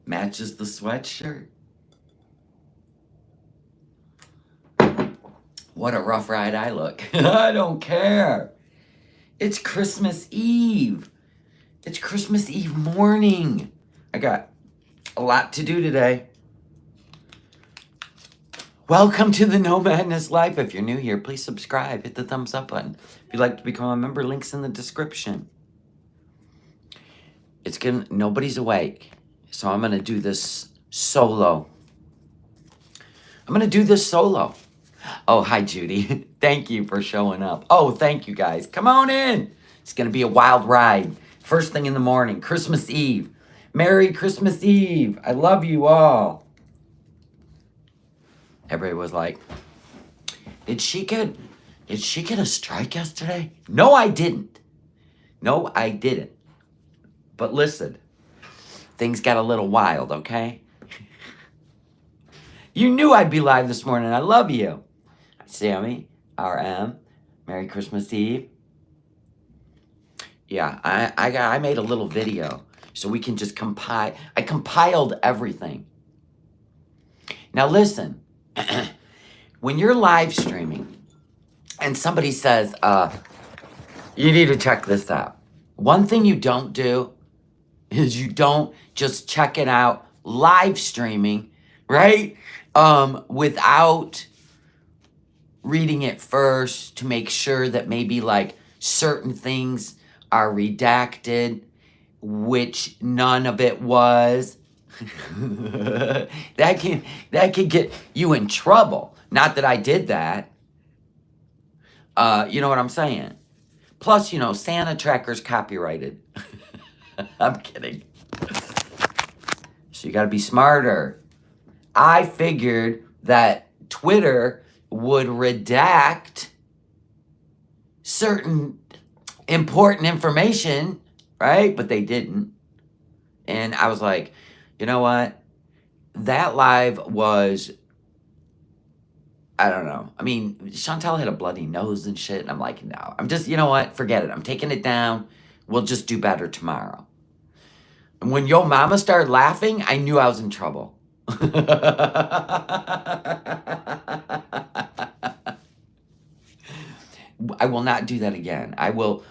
Matches the sweatshirt. What a rough ride I look. I don't care. It's Christmas Eve. It's Christmas Eve morning. I got a lot to do today. Welcome to the No Madness Life. If you're new here, please subscribe. Hit the thumbs up button. If you'd like to become a member, links in the description. Nobody's awake, so I'm gonna do this solo. Oh, hi, Judy. Thank you for showing up. Oh, thank you, guys. Come on in. It's gonna be a wild ride. First thing in the morning, Christmas Eve. Merry Christmas Eve. I love you all. Everybody was like, did she get a strike yesterday? No, I didn't. But listen, things got a little wild, okay? You knew I'd be live this morning. I love you. Sammy, RM, Merry Christmas Eve. Yeah, I made a little video so we can just compile. I compiled everything. Now listen, when you're live streaming and somebody says, you need to check this out. One thing you don't do is you don't just check it out live streaming, right? Without reading it first to make sure that maybe like certain things are redacted, which none of it was. that can get you in trouble. Not that I did that. You know what I'm saying? Plus, Santa Tracker's copyrighted. I'm kidding. So you got to be smarter. I figured that Twitter would redact certain important information, right? But they didn't. And I was like, you know what? That live was, I don't know. I mean, Chantel had a bloody nose and shit. And I'm like, no. I'm just, you know what? Forget it. I'm taking it down. We'll just do better tomorrow. And when Yo Mama started laughing, I knew I was in trouble. I will not do that again. I will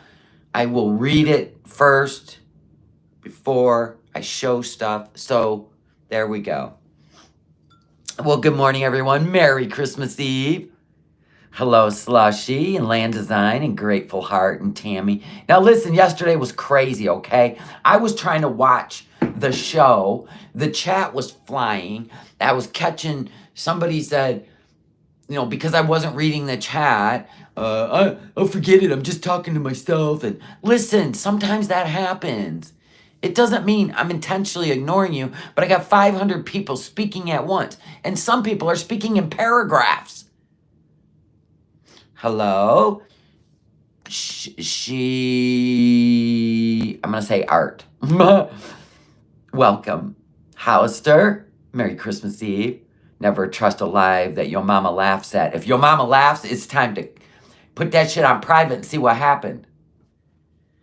read it first before I show stuff. So there we go. Well, good morning, everyone. Merry Christmas Eve. Hello, Slushy and Land Design and Grateful Heart and Tammy. Now, listen, yesterday was crazy, okay? I was trying to watch the show. The chat was flying. I was catching, somebody said, because I wasn't reading the chat, oh, forget it. I'm just talking to myself. And listen, sometimes that happens. It doesn't mean I'm intentionally ignoring you, but I got 500 people speaking at once. And some people are speaking in paragraphs. Hello? I'm going to say Art. Welcome. Hollister, Merry Christmas Eve. Never trust a live that your mama laughs at. If your mama laughs, it's time to put that shit on private and see what happened.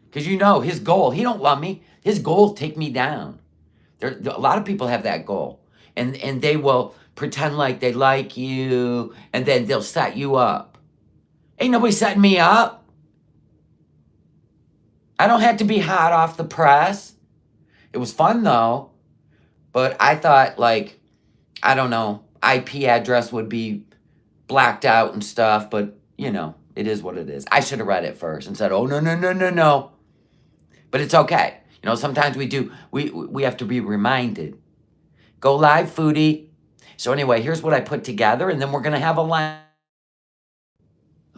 Because his goal, he don't love me. His goal is take me down. A lot of people have that goal. And they will pretend like they like you, and then they'll set you up. Ain't nobody setting me up. I don't have to be hot off the press. It was fun, though. But I thought, I don't know, IP address would be blacked out and stuff. But, it is what it is. I should have read it first and said, oh, no. But it's okay. Sometimes we have to be reminded. Go live, Foodie. So anyway, here's what I put together, and then we're going to have a live.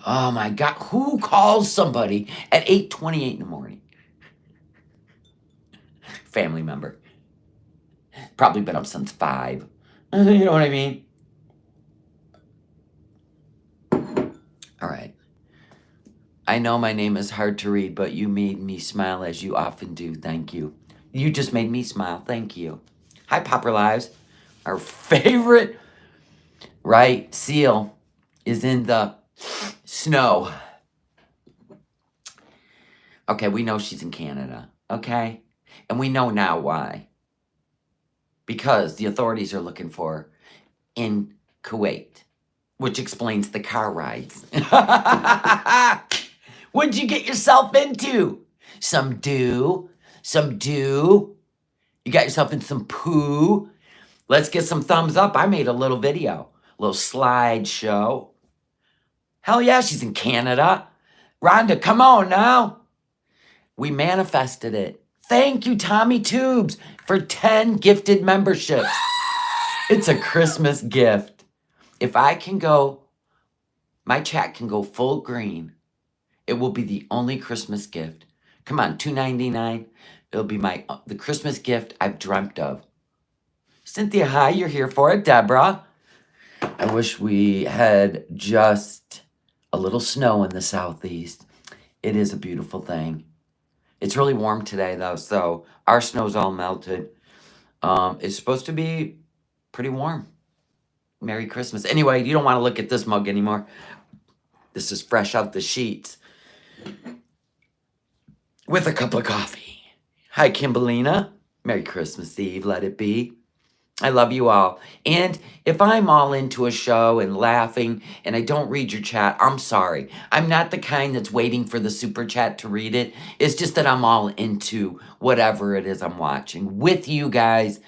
Oh, my God. Who calls somebody at 8:28 in the morning? Family member. Probably been up since 5. You know what I mean? All right. I know my name is hard to read, but you made me smile as you often do. Thank you. You just made me smile. Thank you. Hi, Popper Lives. Our favorite, right, seal is in the snow. Okay, we know she's in Canada, okay? And we know now why. because the authorities are looking for in Kuwait, which explains the car rides. What'd you get yourself into? Some dew? Some dew? You got yourself in some poo? Let's get some thumbs up. I made a little video, a little slideshow. Hell yeah, she's in Canada. Rhonda, come on now. We manifested it. Thank you, Tommy Tubes, for 10 gifted memberships. It's a Christmas gift. If I can go, my chat can go full green. It will be the only Christmas gift. Come on, $2.99. It'll be the Christmas gift I've dreamt of. Cynthia, hi, you're here for it. Deborah. I wish we had just a little snow in the southeast. It is a beautiful thing. It's really warm today, though, so our snow's all melted. It's supposed to be pretty warm. Merry Christmas. Anyway, you don't want to look at this mug anymore. This is fresh out the sheets. With a cup of coffee. Hi, Kimberlina. Merry Christmas Eve. Let it be. I love you all. And if I'm all into a show and laughing and I don't read your chat, I'm sorry. I'm not the kind that's waiting for the super chat to read it. It's just that I'm all into whatever it is I'm watching. With you guys,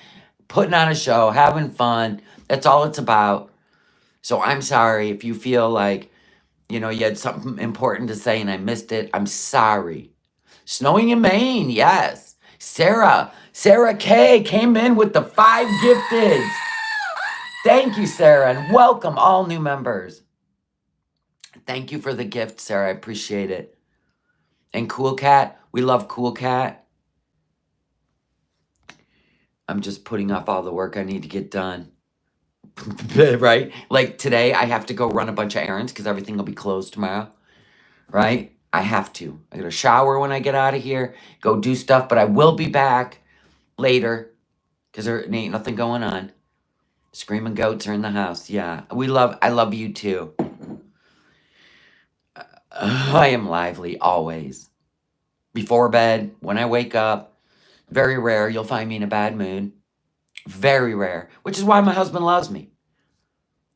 putting on a show, having fun. That's all it's about. So I'm sorry if you feel like, you had something important to say and I missed it. I'm sorry. Snowing in Maine, yes. Sarah K came in with the 5 gifteds. Thank you, Sarah, and welcome all new members. Thank you for the gift, Sarah. I appreciate it. And Cool Cat, we love Cool Cat. I'm just putting off all the work I need to get done. Right? Like today, I have to go run a bunch of errands because everything will be closed tomorrow. Right? I have to. I got to shower when I get out of here, go do stuff, but I will be back later because there ain't nothing going on. Screaming goats are in the house. Yeah, I love you too. I am lively always. Before bed, when I wake up, very rare you'll find me in a bad mood. Very rare, which is why my husband loves me.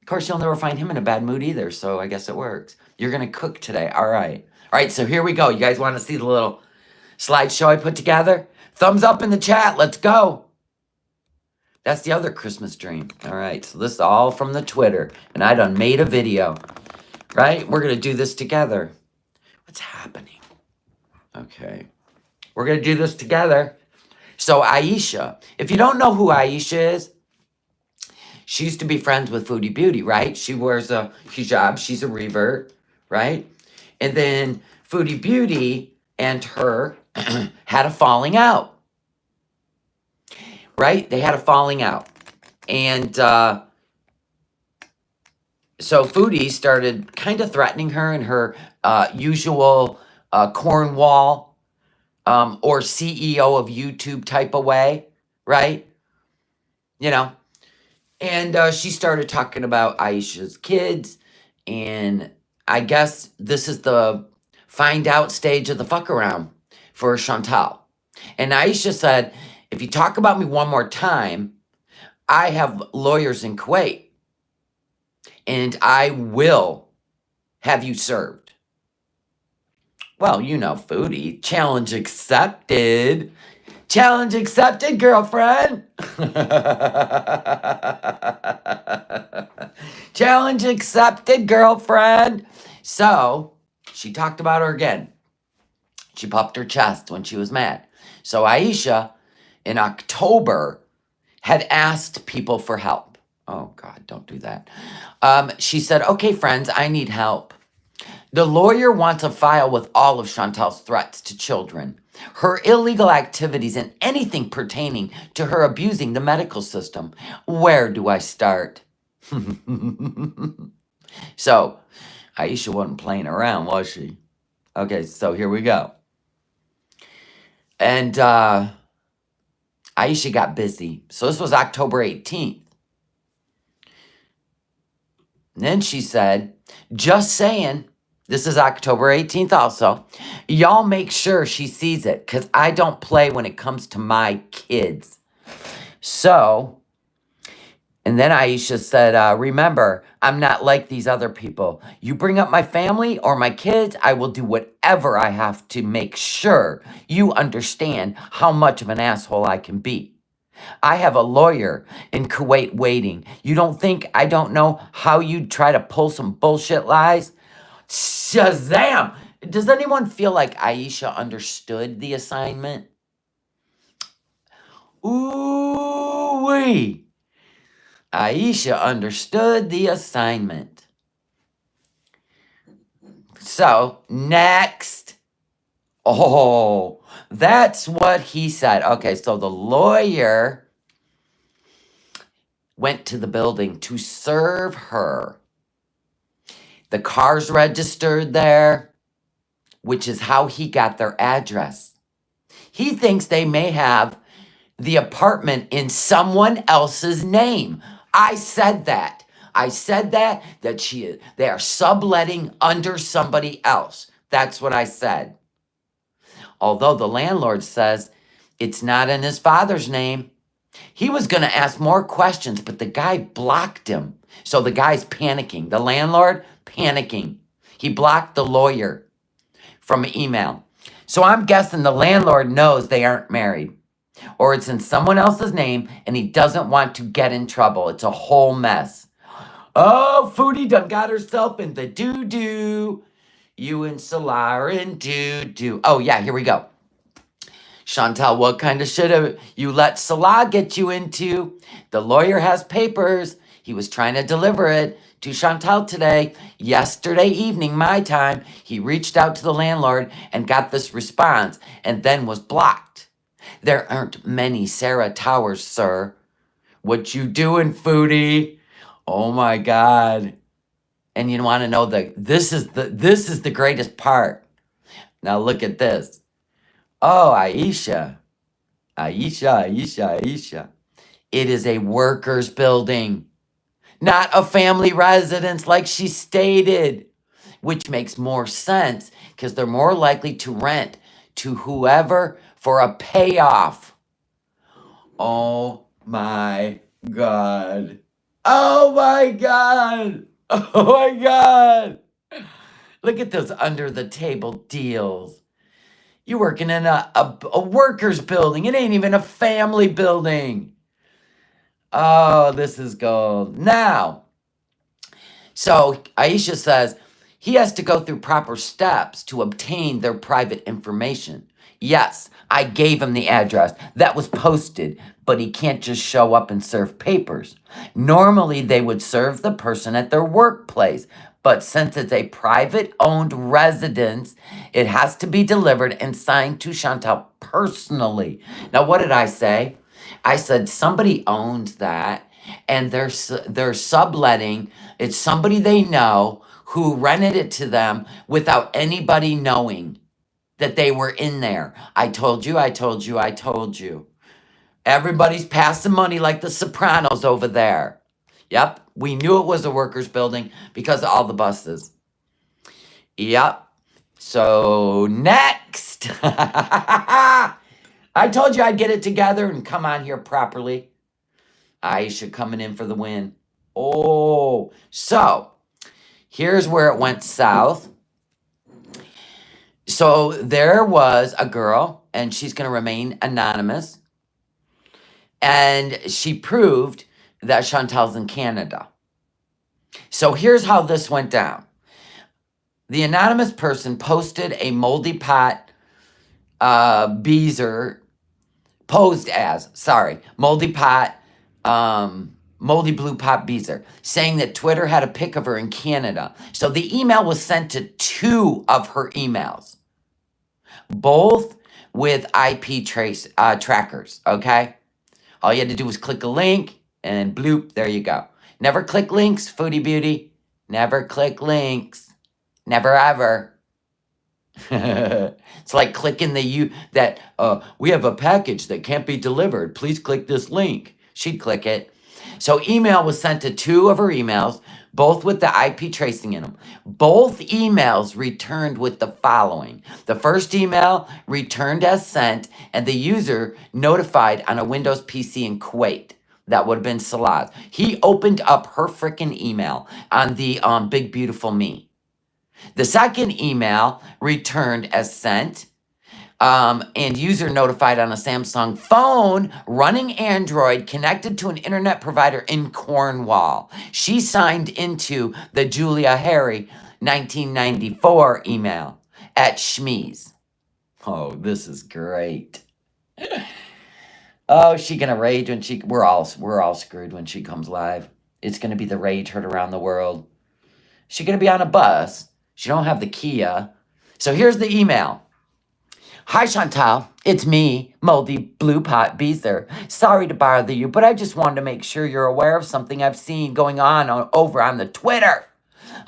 Of course, you'll never find him in a bad mood either, so I guess it works. You're going to cook today. All right. All right, so here we go. You guys want to see the little slideshow I put together? Thumbs up in the chat. Let's go. That's the other Christmas dream. All right, so this is all from the Twitter, and I done made a video, right? We're going to do this together. What's happening? Okay. We're going to do this together. So Aisha, if you don't know who Aisha is, she used to be friends with Foodie Beauty, right? She wears a hijab. She's a revert, right? And then Foodie Beauty and her had a falling out. Right? They had a falling out. And so Foodie started kind of threatening her in her usual Cornwall or CEO of YouTube type of way, right? And she started talking about Aisha's kids. And I guess this is the find out stage of the fuck around for Chantal. And Aisha said, if you talk about me one more time, I have lawyers in Kuwait. And I will have you served. Well, Foodie. Challenge accepted. Challenge accepted, girlfriend. Challenge accepted, girlfriend. So, she talked about her again. She puffed her chest when she was mad. So, Aisha, in October, had asked people for help. Oh, God, don't do that. She said, okay, friends, I need help. The lawyer wants a file with all of Chantal's threats to children, her illegal activities, and anything pertaining to her abusing the medical system. Where do I start? So, Aisha wasn't playing around, was she? Okay, so here we go. And Aisha got busy. So this was October 18th. And then she said, just saying, this is October 18th also, y'all make sure she sees it because I don't play when it comes to my kids. So, and then Aisha said, remember, I'm not like these other people. You bring up my family or my kids, I will do whatever I have to make sure you understand how much of an asshole I can be. I have a lawyer in Kuwait waiting. You don't think I don't know how you'd try to pull some bullshit lies? Shazam! Does anyone feel like Aisha understood the assignment? Ooh-wee! Aisha understood the assignment. So, next. Oh, that's what he said. Okay, so the lawyer went to the building to serve her. The car's registered there, which is how he got their address. He thinks they may have the apartment in someone else's name. I said that. I said that they are subletting under somebody else. That's what I said. Although the landlord says it's not in his father's name. He was going to ask more questions, but the guy blocked him. So the guy's panicking. The landlord panicking. He blocked the lawyer from an email. So I'm guessing the landlord knows they aren't married, or it's in someone else's name and he doesn't want to get in trouble. It's a whole mess. Oh, Foodie done got herself in the doo-doo. You and Salar in doo-doo. Oh, yeah, here we go. Chantal, what kind of shit have you let Salah get you into? The lawyer has papers. He was trying to deliver it to Chantal today. Yesterday evening, my time, he reached out to the landlord and got this response and then was blocked. There aren't many Sarah Towers, sir. What you doing, Foodie? Oh my God. And you want to know this is the greatest part. Now look at this. Oh, Aisha. Aisha. It is a workers' building, not a family residence like she stated, which makes more sense because they're more likely to rent to whoever for a payoff. Oh my God. Oh my God. Oh my God. Look at those under the table deals. You're working in a workers' building. It ain't even a family building. Oh, this is gold. Now, so Aisha says he has to go through proper steps to obtain their private information. Yes, I gave him the address. That was posted, but he can't just show up and serve papers. Normally, they would serve the person at their workplace, but since it's a private-owned residence, it has to be delivered and signed to Chantal personally. Now, what did I say? I said somebody owns that, and they're subletting. It's somebody they know who rented it to them without anybody knowing that they were in there. I told you. Everybody's passing money like the Sopranos over there. Yep, we knew it was a workers' building because of all the buses. Yep. So next. I told you I'd get it together and come on here properly. Aisha coming in for the win. Oh, so here's where it went south. So there was a girl, and she's going to remain anonymous. And she proved that Chantal's in Canada. So here's how this went down. The anonymous person posted a moldy pot beezer, moldy blue pot beezer, saying that Twitter had a pic of her in Canada. So the email was sent to 2 of her emails, both with IP trackers, okay? All you had to do was click a link and bloop, there you go. Never click links, Foodie Beauty. Never click links. Never ever. It's like clicking we have a package that can't be delivered. Please click this link. She'd click it. So email was sent to 2 of her emails, both with the IP tracing in them. Both emails returned with the following. The first email returned as sent, and the user notified on a Windows PC in Kuwait. That would have been Salah's. He opened up her freaking email on the Big Beautiful Me. The second email returned as sent, and user notified on a Samsung phone running Android connected to an internet provider in Cornwall. She signed into the Julia Harry 1994 email at Schmeez. Oh, this is great. Oh, she gonna rage when we're all screwed when she comes live. It's gonna be the rage heard around the world. She gonna be on a bus. She don't have the Kia. So here's the email. Hi, Chantal. It's me, Moldy Blue Pot Beezer. Sorry to bother you, but I just wanted to make sure you're aware of something I've seen going on over on the Twitter.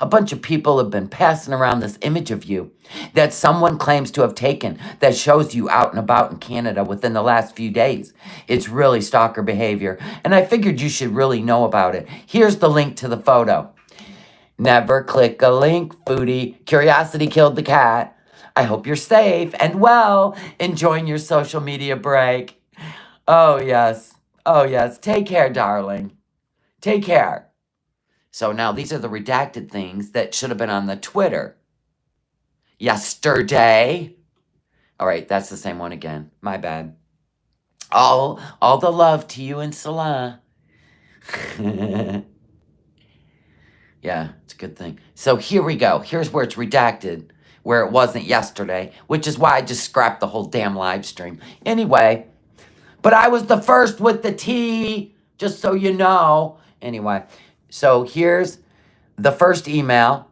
A bunch of people have been passing around this image of you that someone claims to have taken that shows you out and about in Canada within the last few days. It's really stalker behavior, and I figured you should really know about it. Here's the link to the photo. Never click a link, Foodie. Curiosity killed the cat. I hope you're safe and well, enjoying your social media break. Oh, yes. Oh, yes. Take care, darling. Take care. So now these are the redacted things that should have been on the Twitter yesterday. All right, that's the same one again. My bad. All the love to you and Salah. Yeah, it's a good thing. So here we go. Here's where it's redacted, where it wasn't yesterday, which is why I just scrapped the whole damn live stream. Anyway, but I was the first with the T, just so you know. Anyway, so here's the first email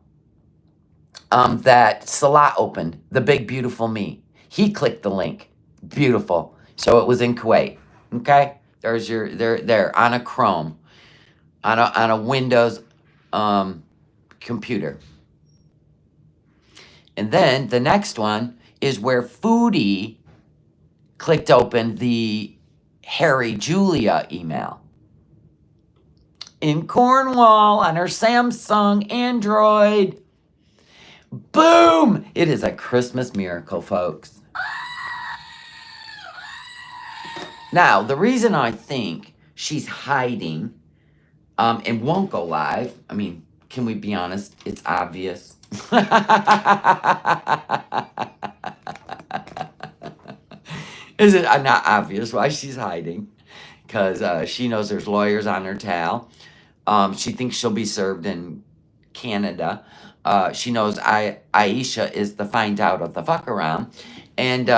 that Salah opened, the Big Beautiful Me. He clicked the link. Beautiful. So it was in Kuwait. Okay? There's your there on a Chrome, on a Windows computer. And then the next one is where Foodie clicked open the Harry Julia email. In Cornwall on her Samsung Android. Boom! It is a Christmas miracle, folks. Now, the reason I think she's hiding and won't go live, I mean, can we be honest? It's obvious. Is it not obvious why she's hiding? Because she knows there's lawyers on her tail. She thinks she'll be served in Canada. She knows Aisha is the find out of the fuck around. And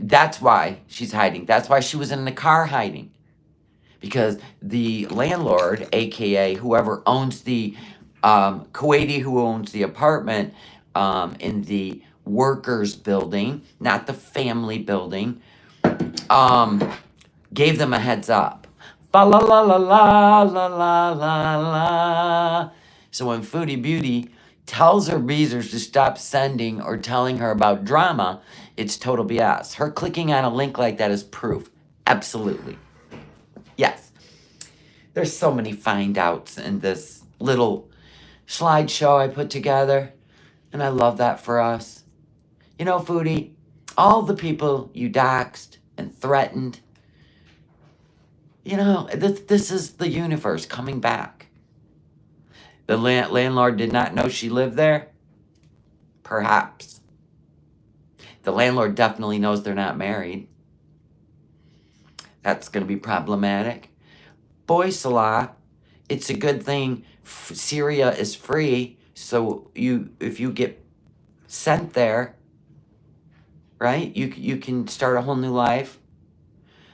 that's why she's hiding. That's why she was in the car hiding. Because the landlord, a.k.a. whoever owns the Kuwaiti who owns the apartment in the workers building, not the family building, gave them a heads up. Fa la la la la la la la la. So when Foodie Beauty tells her beezers to stop sending or telling her about drama, it's total BS. Her clicking on a link like that is proof. Absolutely. Yes. There's so many find outs in this little slideshow I put together, and I love that for us. You know, Foodie, all the people you doxed and threatened, you know, this is the universe coming back. The landlord did not know she lived there? Perhaps. The landlord definitely knows they're not married. That's going to be problematic. Boy, Salah, it's a good thing Syria is free, so if you get sent there, right, you can start a whole new life.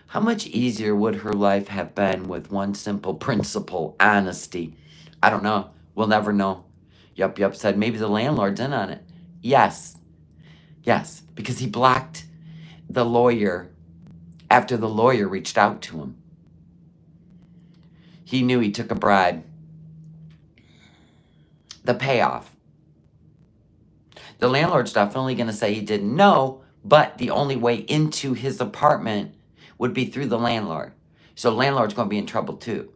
How much easier would her life have been with one simple principle, honesty? I don't know. We'll never know. Yup said maybe the landlord's in on it. Yes, because he blocked the lawyer after the lawyer reached out to him. He knew he took a bribe. The payoff. The landlord's definitely going to say he didn't know, but the only way into his apartment would be through the landlord. So landlord's going to be in trouble too.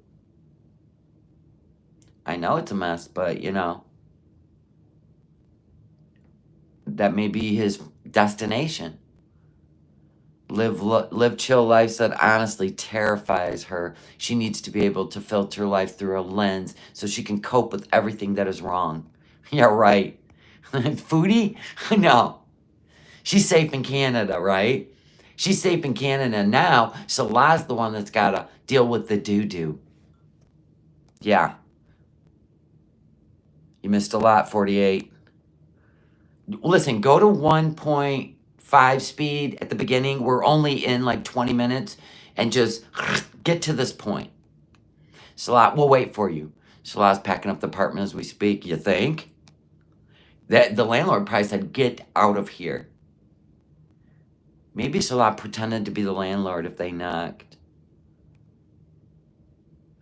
I know it's a mess, but you know, that may be his destination. Live chill life that honestly terrifies her. She needs to be able to filter life through a lens so she can cope with everything that is wrong. Yeah, right. Foodie? No. She's safe in Canada, right? She's safe in Canada now. Salah's the one that's got to deal with the doo-doo. Yeah. You missed a lot, 48. Listen, go to 1.5 speed at the beginning. We're only in like 20 minutes and just get to this point. Salah, we'll wait for you. Salah's packing up the apartment as we speak, you think? That the landlord probably said, get out of here. Maybe Salah pretended to be the landlord if they knocked.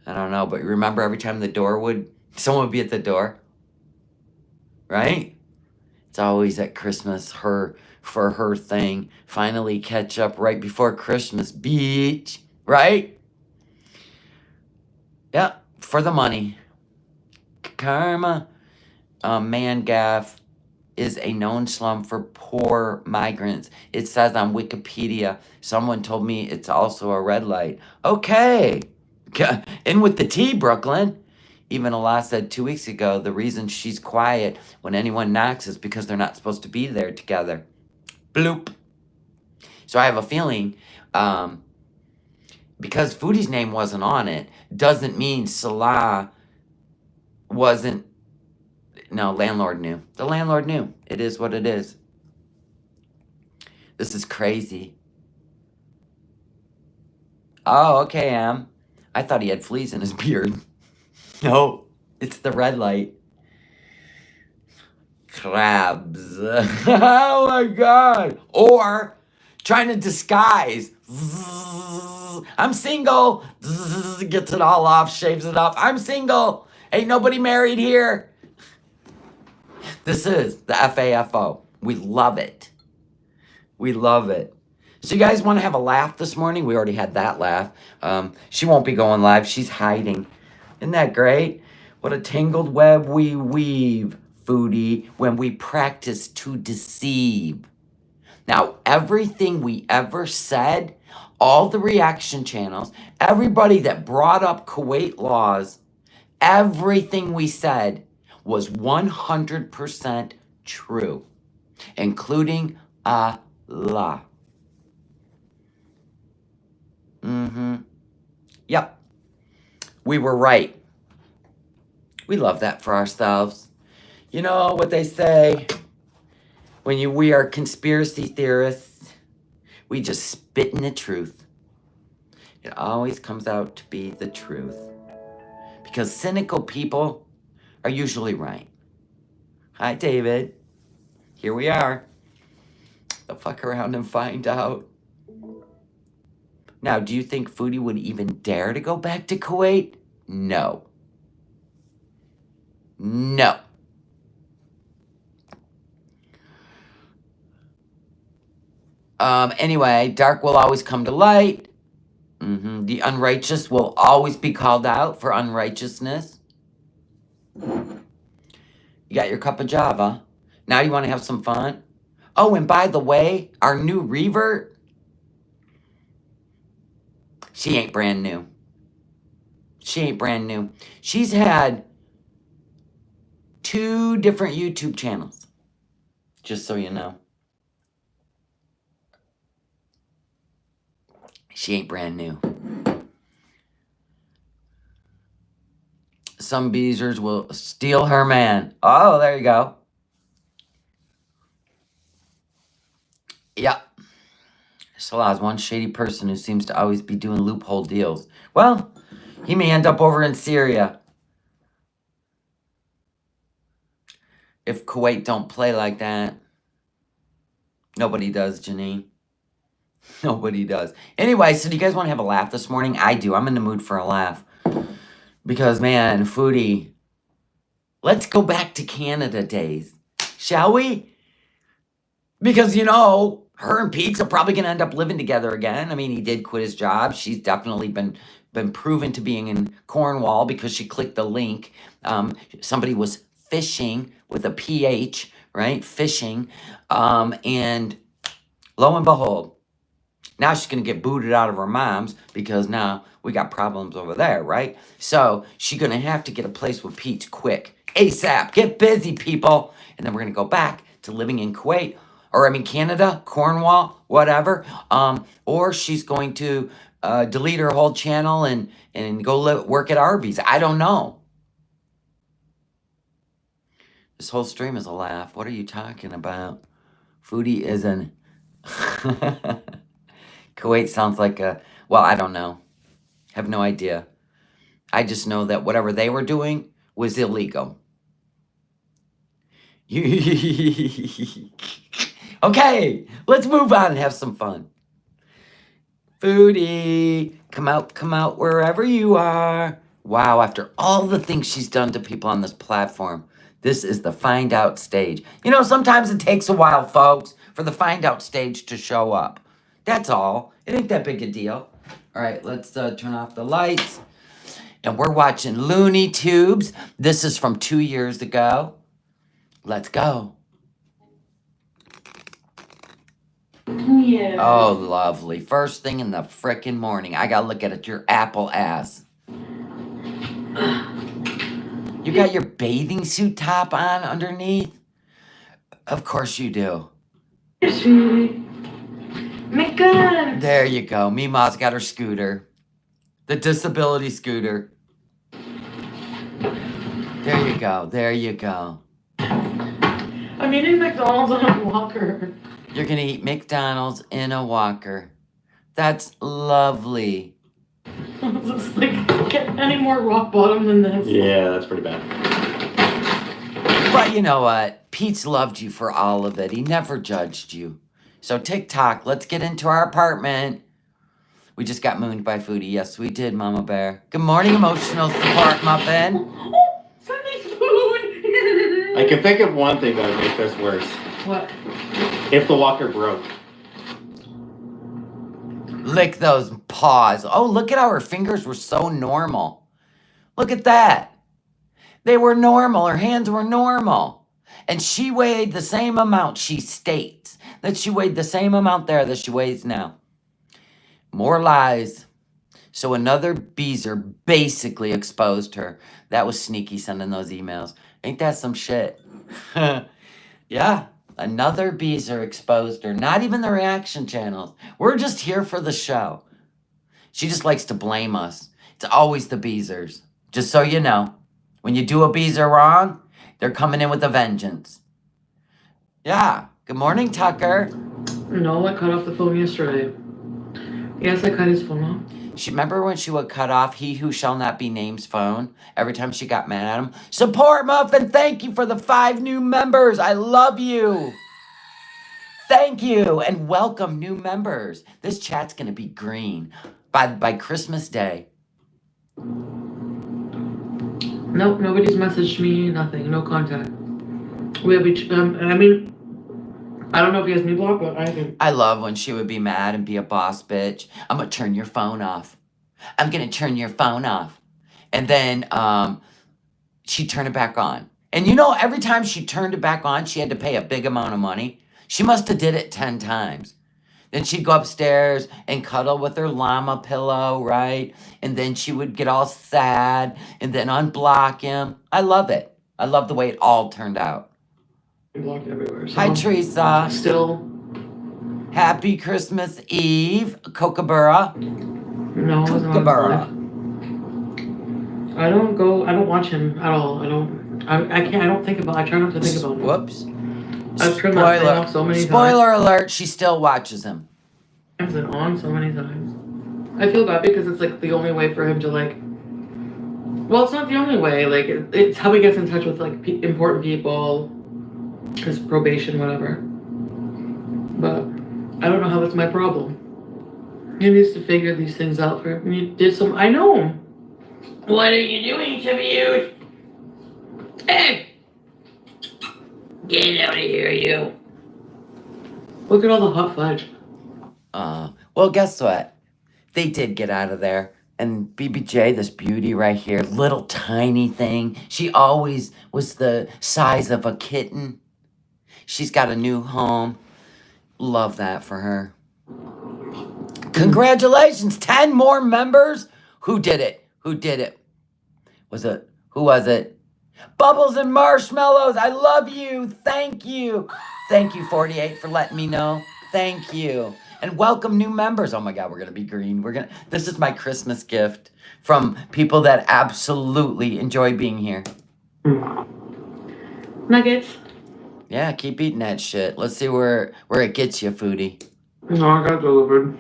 I don't know, but remember every time someone would be at the door? Right? It's always at Christmas, for her thing. Finally catch up right before Christmas, beach. Right? Yeah, for the money. Karma. Mangaff is a known slum for poor migrants. It says on Wikipedia. Someone told me it's also a red light. Okay. In with the tea, Brooklyn. Even Allah said 2 weeks ago, the reason she's quiet when anyone knocks is because they're not supposed to be there together. Bloop. So I have a feeling, because Foodie's name wasn't on it, doesn't mean Salah wasn't. No, landlord knew. The landlord knew. It is what it is. This is crazy. Oh, okay, I thought he had fleas in his beard. No, it's the red light. Crabs. Oh my god. Or trying to disguise. I'm single. Gets it all off, shaves it off. I'm single. Ain't nobody married here. This is the FAFO. We love it. We love it. So you guys want to have a laugh this morning? We already had that laugh. She won't be going live. She's hiding. Isn't that great? What a tangled web we weave, Foodie, when we practice to deceive. Now, everything we ever said, all the reaction channels, everybody that brought up Kuwait laws, everything we said was 100% true, including Allah. Yep. We were right. We love that for ourselves. You know what they say? When we are conspiracy theorists, we just spit in the truth. It always comes out to be the truth. Because cynical people are usually right. Hi, David. Here we are. The fuck around and find out. Now, do you think Foodie would even dare to go back to Kuwait? No. No. Anyway, dark will always come to light. The unrighteous will always be called out for unrighteousness. You got your cup of Java. Now you want to have some fun? Oh, and by the way, our new revert, she ain't brand new. She ain't brand new. She's had 2 different YouTube channels, just so you know. She ain't brand new. Some beezers will steal her man. Oh, there you go. Yep. Salah's one shady person who seems to always be doing loophole deals. Well, he may end up over in Syria. If Kuwait don't play like that. Nobody does, Janine. Nobody does. Anyway, so do you guys want to have a laugh this morning? I do. I'm in the mood for a laugh. Because, man, Foodie, let's go back to Canada days. Shall we? Because, you know, her and Pete's are probably going to end up living together again. I mean, he did quit his job. She's definitely been been proven to being in Cornwall because she clicked the link. Somebody was fishing with a PH, right? Fishing. And lo and behold, now she's going to get booted out of her mom's because now we got problems over there, right? So she's going to have to get a place with Pete quick. ASAP. Get busy, people. And then we're going to go back to living in Kuwait. Or, I mean, Canada, Cornwall, whatever. Or she's going to delete her whole channel and go work at Arby's. I don't know. This whole stream is a laugh. What are you talking about? Foodie isn't... Kuwait sounds like a... Well, I don't know. Have no idea. I just know that whatever they were doing was illegal. Okay, let's move on and have some fun. Foodie, come out wherever you are. Wow, after all the things she's done to people on this platform, this is the find out stage. You know, sometimes it takes a while, folks, for the find out stage to show up. That's all. It ain't that big a deal. All right, let's turn off the lights. And we're watching Looney Tubes. This is from 2 years ago. Let's go. Yeah. Oh, lovely. First thing in the frickin' morning. I gotta look at your apple ass. You got your bathing suit top on underneath? Of course you do. Sweetie. My God. There you go. Mima's got her scooter. The disability scooter. There you go. There you go. I'm eating McDonald's on a walker. You're gonna eat McDonald's in a walker. That's lovely. It's like, get any more rock bottom than this. Yeah, that's pretty bad. But you know what? Pete's loved you for all of it. He never judged you. So TikTok, let's get into our apartment. We just got mooned by Foodie. Yes, we did, Mama Bear. Good morning, emotional support muffin. Sunday food. I can think of one thing that would make this worse. What? If the walker broke. Lick those paws. Oh, look at how her fingers were so normal. Look at that. They were normal. Her hands were normal. And she weighed the same amount. She states that she weighed the same amount there that she weighs now. More lies. So another Beezer basically exposed her. That was sneaky sending those emails. Ain't that some shit? Yeah. Another Beezer exposed her. Not even the reaction channels. We're just here for the show. She just likes to blame us. It's always the Beezers. Just so you know. When you do a Beezer wrong, they're coming in with a vengeance. Yeah. Good morning, Tucker. No, I cut off the phone yesterday. Yes, I cut his phone off. She remember when she would cut off he who shall not be named's phone every time she got mad at him? Support Muffin, thank you for the 5 new members. I love you. Thank you and welcome new members. This chat's gonna be green by Christmas Day. Nope, nobody's messaged me. Nothing. No contact. We have each. I mean, I don't know if he has me blocked, but I can. I love when she would be mad and be a boss bitch. I'm gonna turn your phone off. I'm gonna turn your phone off. And then she'd turn it back on. And you know, every time she turned it back on, she had to pay a big amount of money. She must have did it 10 times. Then she'd go upstairs and cuddle with her llama pillow, right? And then she would get all sad and then unblock him. I love it. I love the way it all turned out. Blocked everywhere. So Hi, Teresa. Still. Happy Christmas Eve, Kookaburra. No, it's not. Kookaburra. I don't watch him at all. I can't, I don't think about, I try not to think about him. Whoops. I've turned that thing off so many times. Spoiler alert, she still watches him. I've been on so many times. I feel bad because it's like the only way for him to like, well, it's not the only way, like it's how he gets in touch with like important people, his probation, whatever. But I don't know how that's my problem. He needs to figure these things out for him. He did some, I know him. What are you doing to me? Hey! Get out of here, you. Look at all the hot fudge. Well, guess what? They did get out of there. And BBJ, this beauty right here, little tiny thing. She always was the size of a kitten. She's got a new home. Love that for her. Congratulations, 10 more members. Who did it? Who did it? Who was it? Bubbles and Marshmallows, I love you. Thank you. Thank you, 48, for letting me know. Thank you. And welcome new members. Oh my God, we're going to be green. This is my Christmas gift from people that absolutely enjoy being here. Nuggets. Yeah, keep eating that shit. Let's see where it gets you, Foodie. No, I got delivered.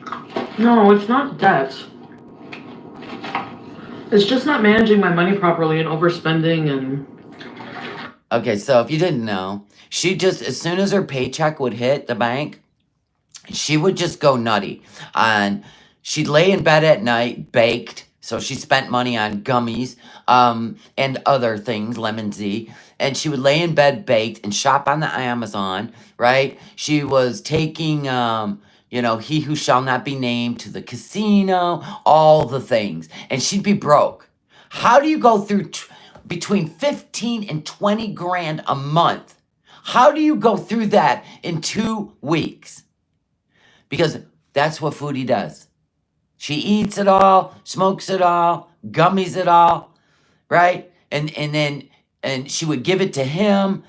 No, it's not debt. It's just not managing my money properly and overspending and... Okay, so if you didn't know, she just, as soon as her paycheck would hit the bank, she would just go nutty. And she'd lay in bed at night, baked. So she spent money on gummies and other things, Lemon Z. And she would lay in bed baked and shop on the Amazon, right? She was taking, he who shall not be named to the casino, all the things. And she'd be broke. How do you go through between 15 and 20 grand a month? How do you go through that in 2 weeks? Because that's what Foodie does. She eats it all, smokes it all, gummies it all, right? And she would give it to him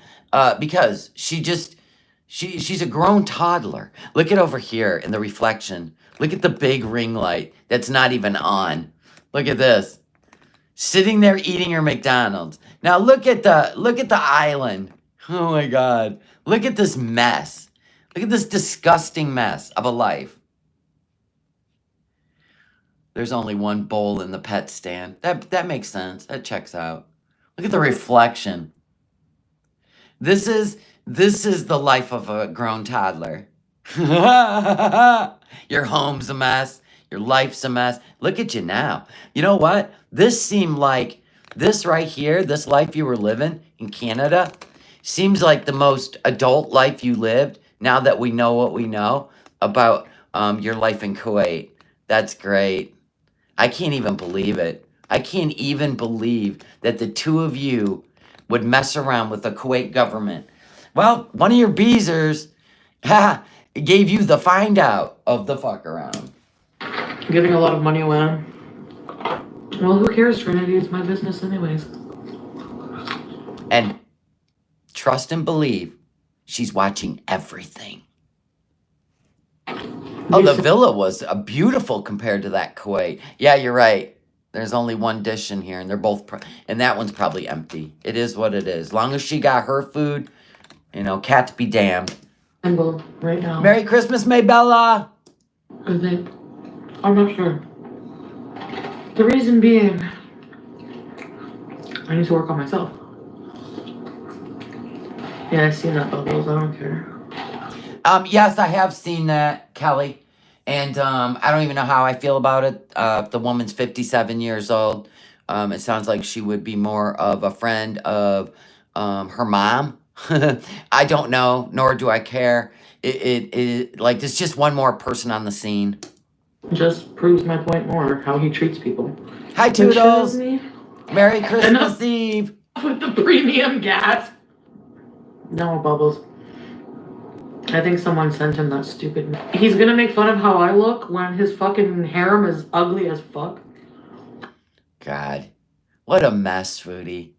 because she's a grown toddler. Look at over here in the reflection. Look at the big ring light that's not even on. Look at this. Sitting there eating her McDonald's. Now look at the island. Oh my God. Look at this mess. Look at this disgusting mess of a life. There's only one bowl in the pet stand. That makes sense. That checks out. Look at the reflection. This is the life of a grown toddler. Your home's a mess. Your life's a mess. Look at you now. You know what? This seemed like, this right here, this life you were living in Canada, seems like the most adult life you lived now that we know what we know about your life in Kuwait. That's great. I can't even believe it. I can't even believe that the two of you would mess around with the Kuwait government. Well, one of your beezers gave you the find out of the fuck around. Giving a lot of money away. Well, who cares, Trinity? It's my business anyways. And trust and believe, she's watching everything. Oh, the villa was beautiful compared to that Kuwait. Yeah, you're right. There's only one dish in here, and they're both, and that one's probably empty. It is what it is. As long as she got her food, cats be damned. Symbol right now. Merry Christmas, Maybella. I think. I'm not sure. The reason being, I need to work on myself. Yeah, I've seen that, Bubbles. I don't care. Yes, I have seen that, Kelly. And I don't even know how I feel about it. The woman's 57 years old. It sounds like she would be more of a friend of her mom. I don't know, nor do I care. There's just one more person on the scene. Just proves my point more, how he treats people. Hi, Toodles. Merry Christmas Eve. With the premium gas. No, Bubbles. I think someone sent him that stupid... He's gonna make fun of how I look when his fucking harem is ugly as fuck. God. What a mess, Foodie.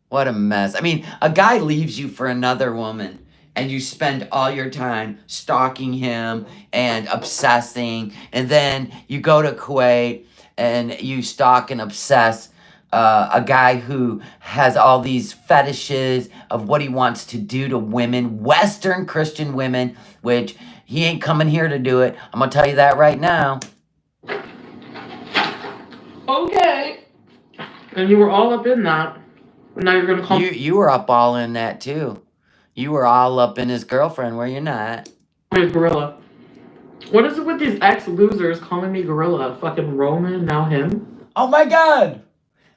What a mess. I mean, a guy leaves you for another woman, and you spend all your time stalking him and obsessing, and then you go to Kuwait, and you stalk and obsess a guy who has all these fetishes of what he wants to do to women, Western Christian women, which he ain't coming here to do it. I'm going to tell you that right now. Okay. And you were all up in that. But now you're going to call You were up all in that, too. You were all up in his girlfriend where you're not. me gorilla. What is it with these ex-losers calling me gorilla? Fucking Roman, now him? Oh, my God.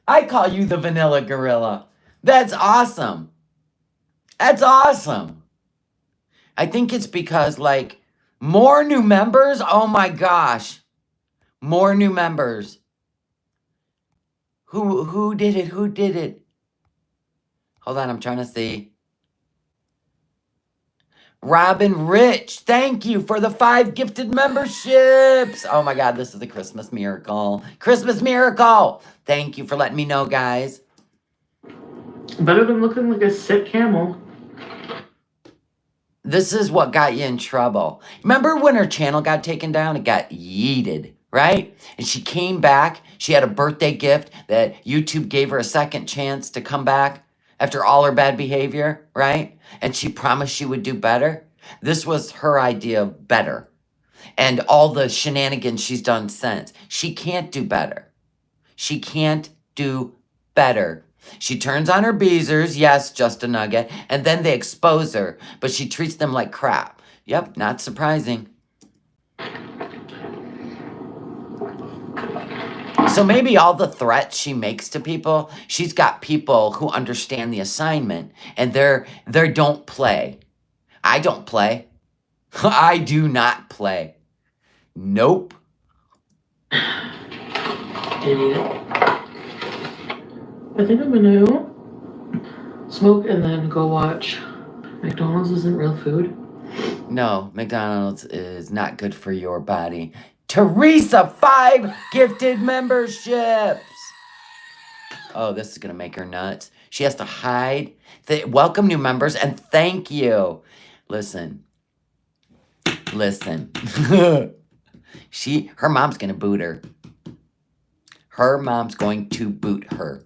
I call you the vanilla gorilla. That's awesome. That's awesome. I think it's because, more new members. Oh, my gosh. More new members. Who did it? Who did it? Hold on, I'm trying to see. Robin Rich, thank you for the 5 gifted memberships. Oh my God, this is a Christmas miracle. Christmas miracle. Thank you for letting me know, guys. Better than looking like a sick camel. This is what got you in trouble. Remember when her channel got taken down? It got yeeted, right? And she came back. She had a birthday gift that YouTube gave her a second chance to come back after all her bad behavior, right? And she promised she would do better. This was her idea of better. And all the shenanigans she's done since. She can't do better. She can't do better. She turns on her beezers, yes, just a nugget, and then they expose her, but she treats them like crap. Yep, not surprising. So maybe all the threats she makes to people, she's got people who understand the assignment, and they don't play. I don't play. I do not play. Nope. Idiot. I think I'm gonna smoke and then go watch. McDonald's isn't real food. No, McDonald's is not good for your body. Teresa, 5 gifted memberships. Oh, this is going to make her nuts. She has to hide. Welcome new members and thank you. Listen. Her mom's going to boot her. Her mom's going to boot her.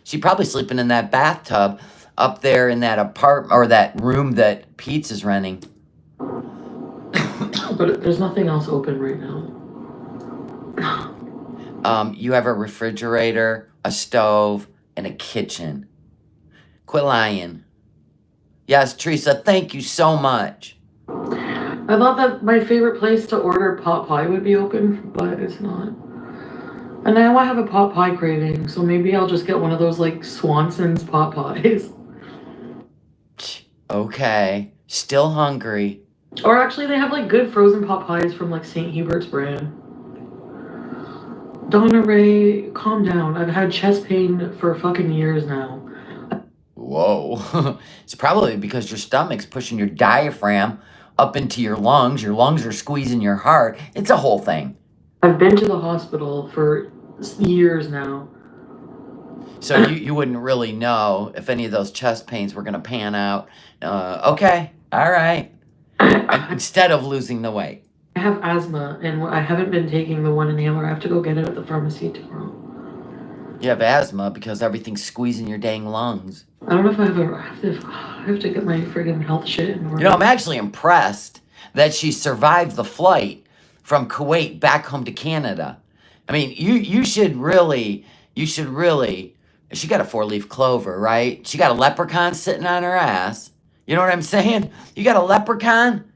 She's probably sleeping in that bathtub up there in that apartment or that room that Pete's is renting. But there's nothing else open right now. You have a refrigerator, a stove, and a kitchen. Quit lying. Yes, Teresa, thank you so much. I thought that my favorite place to order pot pie would be open, but it's not. And now I have a pot pie craving, so maybe I'll just get one of those like Swanson's pot pies. Okay, still hungry. Or actually, they have like good frozen pot pies from like St. Hubert's brand. Donna Ray, calm down. I've had chest pain for fucking years now. Whoa. It's probably because your stomach's pushing your diaphragm up into your lungs. Your lungs are squeezing your heart. It's a whole thing. I've been to the hospital for years now. So you wouldn't really know if any of those chest pains were going to pan out. Okay. All right. Instead of losing the weight. I have asthma, and I haven't been taking the one inhaler. I have to go get it at the pharmacy tomorrow. You have asthma because everything's squeezing your dang lungs. I don't know if I have to get my friggin' health shit in order. You know, I'm actually impressed that she survived the flight from Kuwait back home to Canada. I mean, you should really, she got a 4-leaf clover, right? She got a leprechaun sitting on her ass. You know what I'm saying? You got a leprechaun?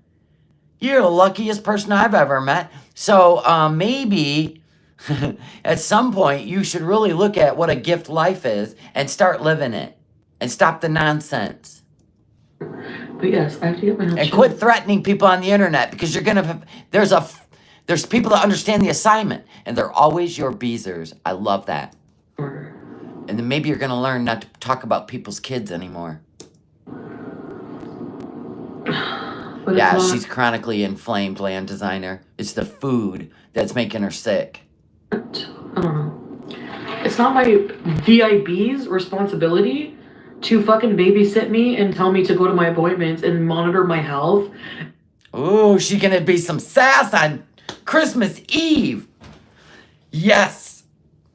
You're the luckiest person I've ever met. So maybe at some point you should really look at what a gift life is and start living it and stop the nonsense. But yes, I have to get my health and quit threatening people on the internet because you're gonna. There's people that understand the assignment and they're always your beezers. I love that. And then maybe you're gonna learn not to talk about people's kids anymore. But yeah, she's chronically inflamed, land designer. It's the food that's making her sick. I don't know. It's not my VIB's responsibility to fucking babysit me and tell me to go to my appointments and monitor my health. Ooh, she gonna be some sass on Christmas Eve. Yes.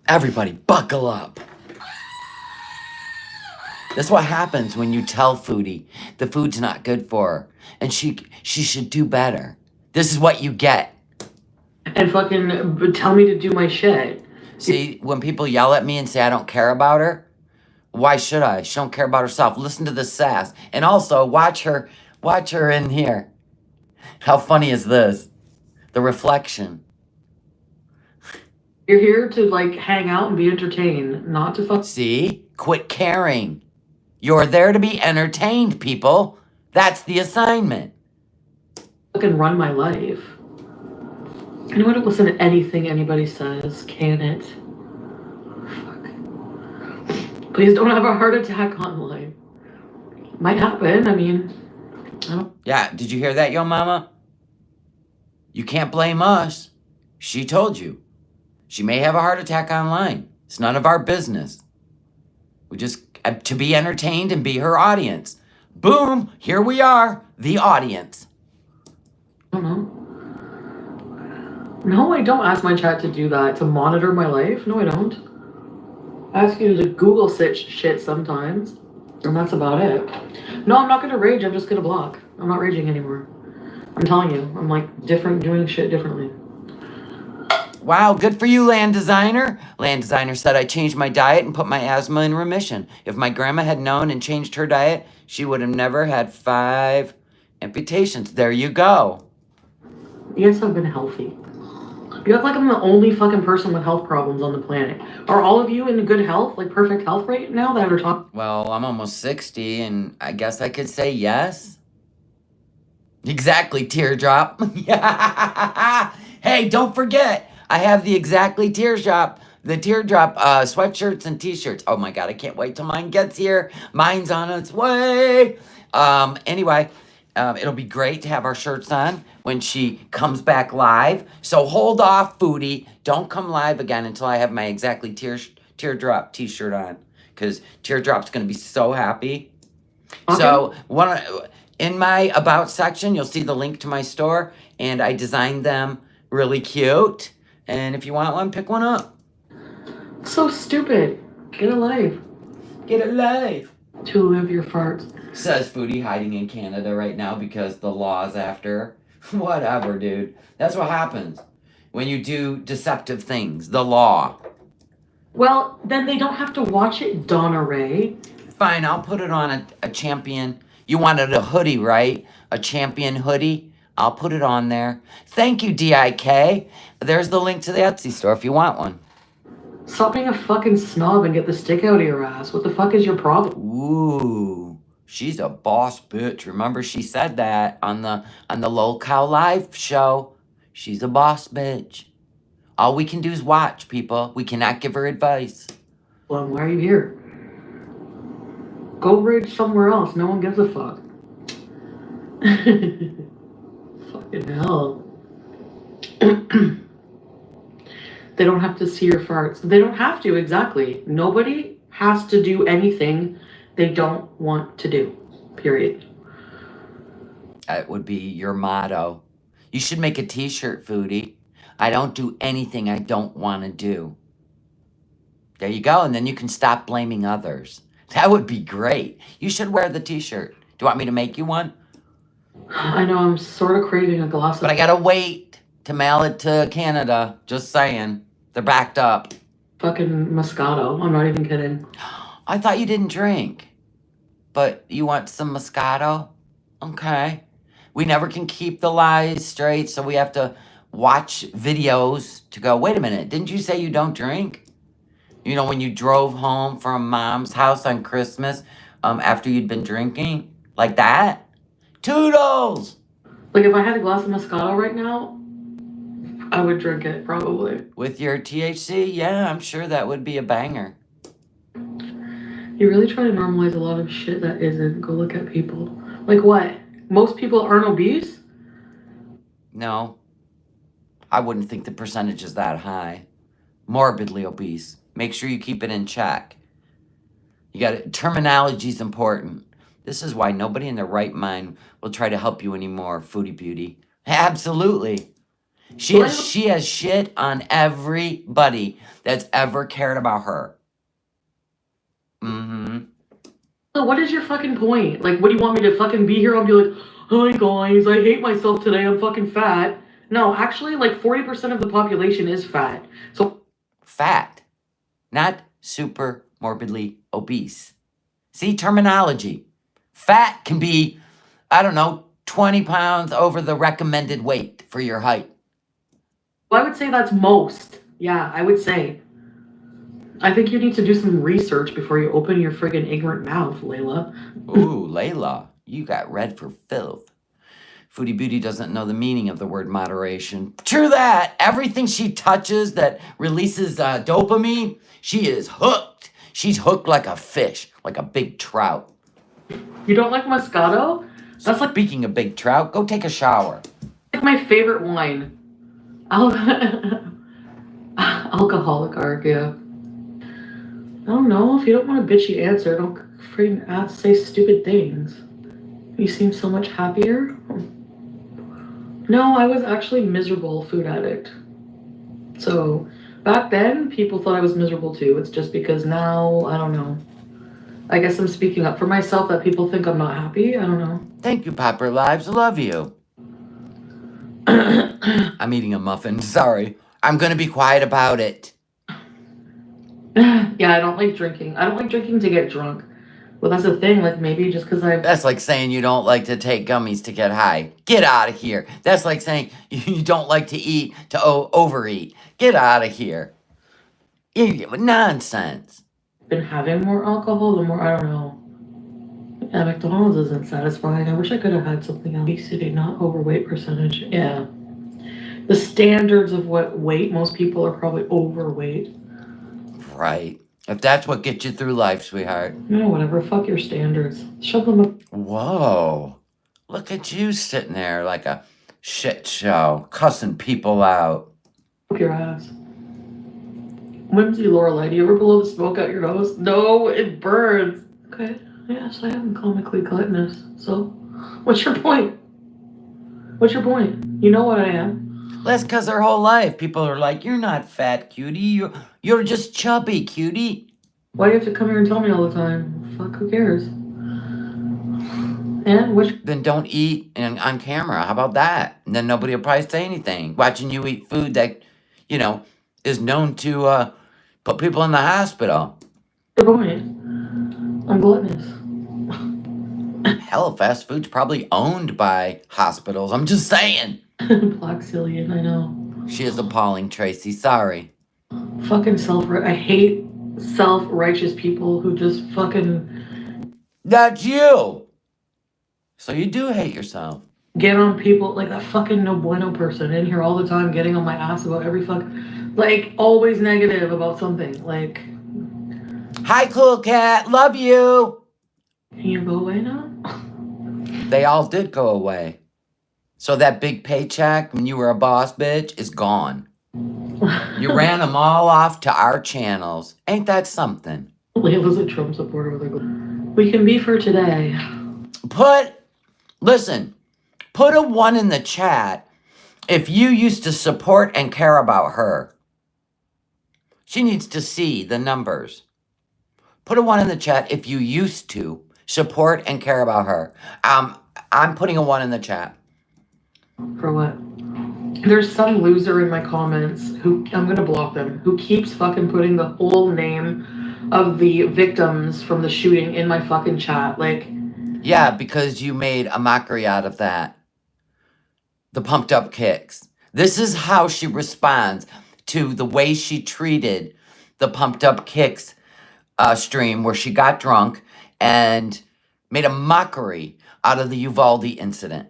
Everybody, buckle up. That's what happens when you tell Foodie the food's not good for her. And she should do better. This is what you get. And fucking tell me to do my shit. See, when people yell at me and say I don't care about her, why should I? She don't care about herself. Listen to the sass. And also, watch her in here. How funny is this? The reflection. You're here to, like, hang out and be entertained, not to fuck. See? Quit caring. You're there to be entertained, people. That's the assignment. Fucking run my life. I don't want to listen to anything anybody says, can it? Fuck. Please don't have a heart attack online. Might happen. I mean, I don't. Yeah, did you hear that, yo mama? You can't blame us. She told you. She may have a heart attack online. It's none of our business. We just to be entertained and be her audience. Boom, here we are, the audience. I don't know. No, I don't ask my chat to do that, to monitor my life. No, I don't. I ask you to Google shit sometimes, and that's about it. No, I'm not gonna rage, I'm just gonna block. I'm not raging anymore. I'm telling you, I'm like different, doing shit differently. Wow, good for you, Land Designer. Land Designer said I changed my diet and put my asthma in remission. If my grandma had known and changed her diet, she would have never had 5 amputations. There you go. Yes, I've been healthy. You act like I'm the only fucking person with health problems on the planet. Are all of you in good health, like perfect health right now that are talking? Well, I'm almost 60, and I guess I could say yes. Exactly, teardrop. Hey, don't forget, I have the Exactly teardrop sweatshirts and t-shirts. Oh my God, I can't wait till mine gets here. Mine's on its way. Anyway, it'll be great to have our shirts on when she comes back live. So hold off, Foodie. Don't come live again until I have my Exactly teardrop t-shirt on, because Teardrop's gonna be so happy. Okay. So in my About section, you'll see the link to my store, and I designed them really cute. And if you want one, pick one up. So stupid. Get a life. Get a life. To live your farts. Says Foodie, hiding in Canada right now because the law's after her. Whatever, dude. That's what happens when you do deceptive things. The law. Well, then they don't have to watch it, Donna Ray. Fine, I'll put it on a champion. You wanted a hoodie, right? A champion hoodie? I'll put it on there. Thank you, DIK. There's the link to the Etsy store if you want one. Stop being a fucking snob and get the stick out of your ass. What the fuck is your problem? Ooh, she's a boss bitch. Remember she said that on the Lol Cow Live show. She's a boss bitch. All we can do is watch, people. We cannot give her advice. Well, why are you here? Go rage somewhere else. No one gives a fuck. Fucking hell. They don't have to see your farts. They don't have to, exactly. Nobody has to do anything they don't want to do. Period. That would be your motto. You should make a t-shirt, Foodie. I don't do anything I don't want to do. There you go, and then you can stop blaming others. That would be great. You should wear the t-shirt. Do you want me to make you one? I know, I'm sort of craving a glass of... But I gotta wait to mail it to Canada. Just saying. They're backed up. Fucking Moscato. I'm not even kidding. I thought you didn't drink. But you want some Moscato? Okay. We never can keep the lies straight, so we have to watch videos to go, wait a minute, didn't you say you don't drink? You know, when you drove home from Mom's house on Christmas after you'd been drinking? Like that? Toodles! Like, if I had a glass of Moscato right now, I would drink it, probably. With your THC? Yeah, I'm sure that would be a banger. You really try to normalize a lot of shit that isn't. Go look at people. Like what? Most people aren't obese? No. I wouldn't think the percentage is that high. Morbidly obese. Make sure you keep it in check. You got to, terminology is important. This is why nobody in their right mind will try to help you anymore, Foodie Beauty. Absolutely. She has shit on everybody that's ever cared about her. Mm-hmm. So what is your fucking point? Like, what do you want me to fucking be here? I'll be like, hi guys, I hate myself today, I'm fucking fat. No, actually, like 40% of the population is fat. So fat, not super morbidly obese. See, terminology. Fat can be, I don't know, 20 pounds over the recommended weight for your height. Well, I would say that's most. Yeah, I would say. I think you need to do some research before you open your friggin' ignorant mouth, Layla. Ooh, Layla, you got red for filth. Foodie Beauty doesn't know the meaning of the word moderation. True that. Everything she touches that releases dopamine, she is hooked. She's hooked like a fish, like a big trout. You don't like Moscato? That's like Speaking of big trout, go take a shower. my favorite wine. Alcoholic arc, yeah. I don't know. If you don't want a bitchy answer, don't freaking say stupid things. You seem so much happier. No, I was actually miserable food addict. So back then, people thought I was miserable too. It's just because now, I don't know. I guess I'm speaking up for myself that people think I'm not happy. I don't know. Thank you, Popper Lives. I love you. I'm eating a muffin. Sorry. I'm going to be quiet about it. Yeah, I don't like drinking. I don't like drinking to get drunk. Well, that's the thing. Like, maybe just because I've... That's like saying you don't like to take gummies to get high. Get out of here. That's like saying you don't like to eat to overeat. Get out of here. Nonsense. been having more alcohol, the more, I don't know. Yeah, McDonald's isn't satisfying. I wish I could have had something else. Obesity, not overweight percentage. Yeah. The standards of what weight, most people are probably overweight. Right. If that's what gets you through life, sweetheart. You know, whatever. Fuck your standards. Shove them up. Whoa. Look at you sitting there like a shit show, cussing people out. Up your ass. Whimsy Lorelei, do you ever blow the smoke out your nose? No, it burns. Okay. Yes, I am comically gluttonous. So, what's your point? What's your point? You know what I am. That's because their whole life, people are like, you're not fat, cutie. You're just chubby, cutie. Why do you have to come here and tell me all the time? Fuck, who cares? And which... Then don't eat on camera. How about that? And then nobody will probably say anything. Watching you eat food that, you know, is known to put people in the hospital. Your point? I'm gluttonous. Hell, fast food's probably owned by hospitals. I'm just saying. Black Cillian, I know. She is appalling, Tracy. Sorry. Fucking I hate self-righteous people who just fucking... That's you! So you do hate yourself. Get on people, like that fucking no bueno person in here all the time getting on my ass about every fuck... Like, always negative about something. Like... Hi, cool cat. Love you! Can you go away now? They all did go away. So that big paycheck when you were a boss bitch is gone. You ran them all off to our channels. Ain't that something? Layla's a Trump supporter. We can be for today. Listen, put a 1 in the chat if you used to support and care about her. She needs to see the numbers. Put a 1 in the chat if you used to support and care about her. I'm putting a 1 in the chat. For what? There's some loser in my comments who, I'm gonna block them, who keeps fucking putting the whole name of the victims from the shooting in my fucking chat. Like... Yeah, because you made a mockery out of that. The pumped up kicks. This is how she responds to the way she treated the pumped up kicks stream where she got drunk and made a mockery out of the Uvalde incident.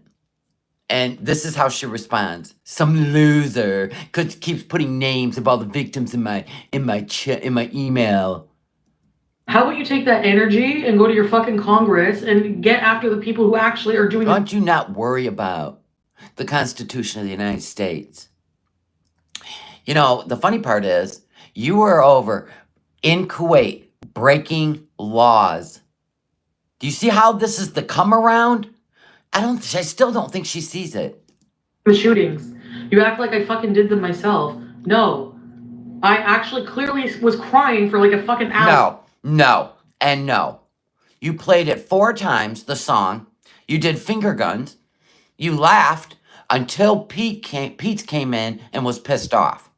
And this is how she responds. Some loser keeps putting names of all the victims in my email. How about you take that energy and go to your fucking Congress and get after the people who actually are doing... Why don't you not worry about the Constitution of the United States? You know, the funny part is, you were over in Kuwait breaking laws. Do you see how this is the come around? I still don't think she sees it. The shootings. You act like I fucking did them myself. No. I actually clearly was crying for like a fucking hour. No, and no. You played it 4 times, the song. You did finger guns. You laughed until Pete came in and was pissed off.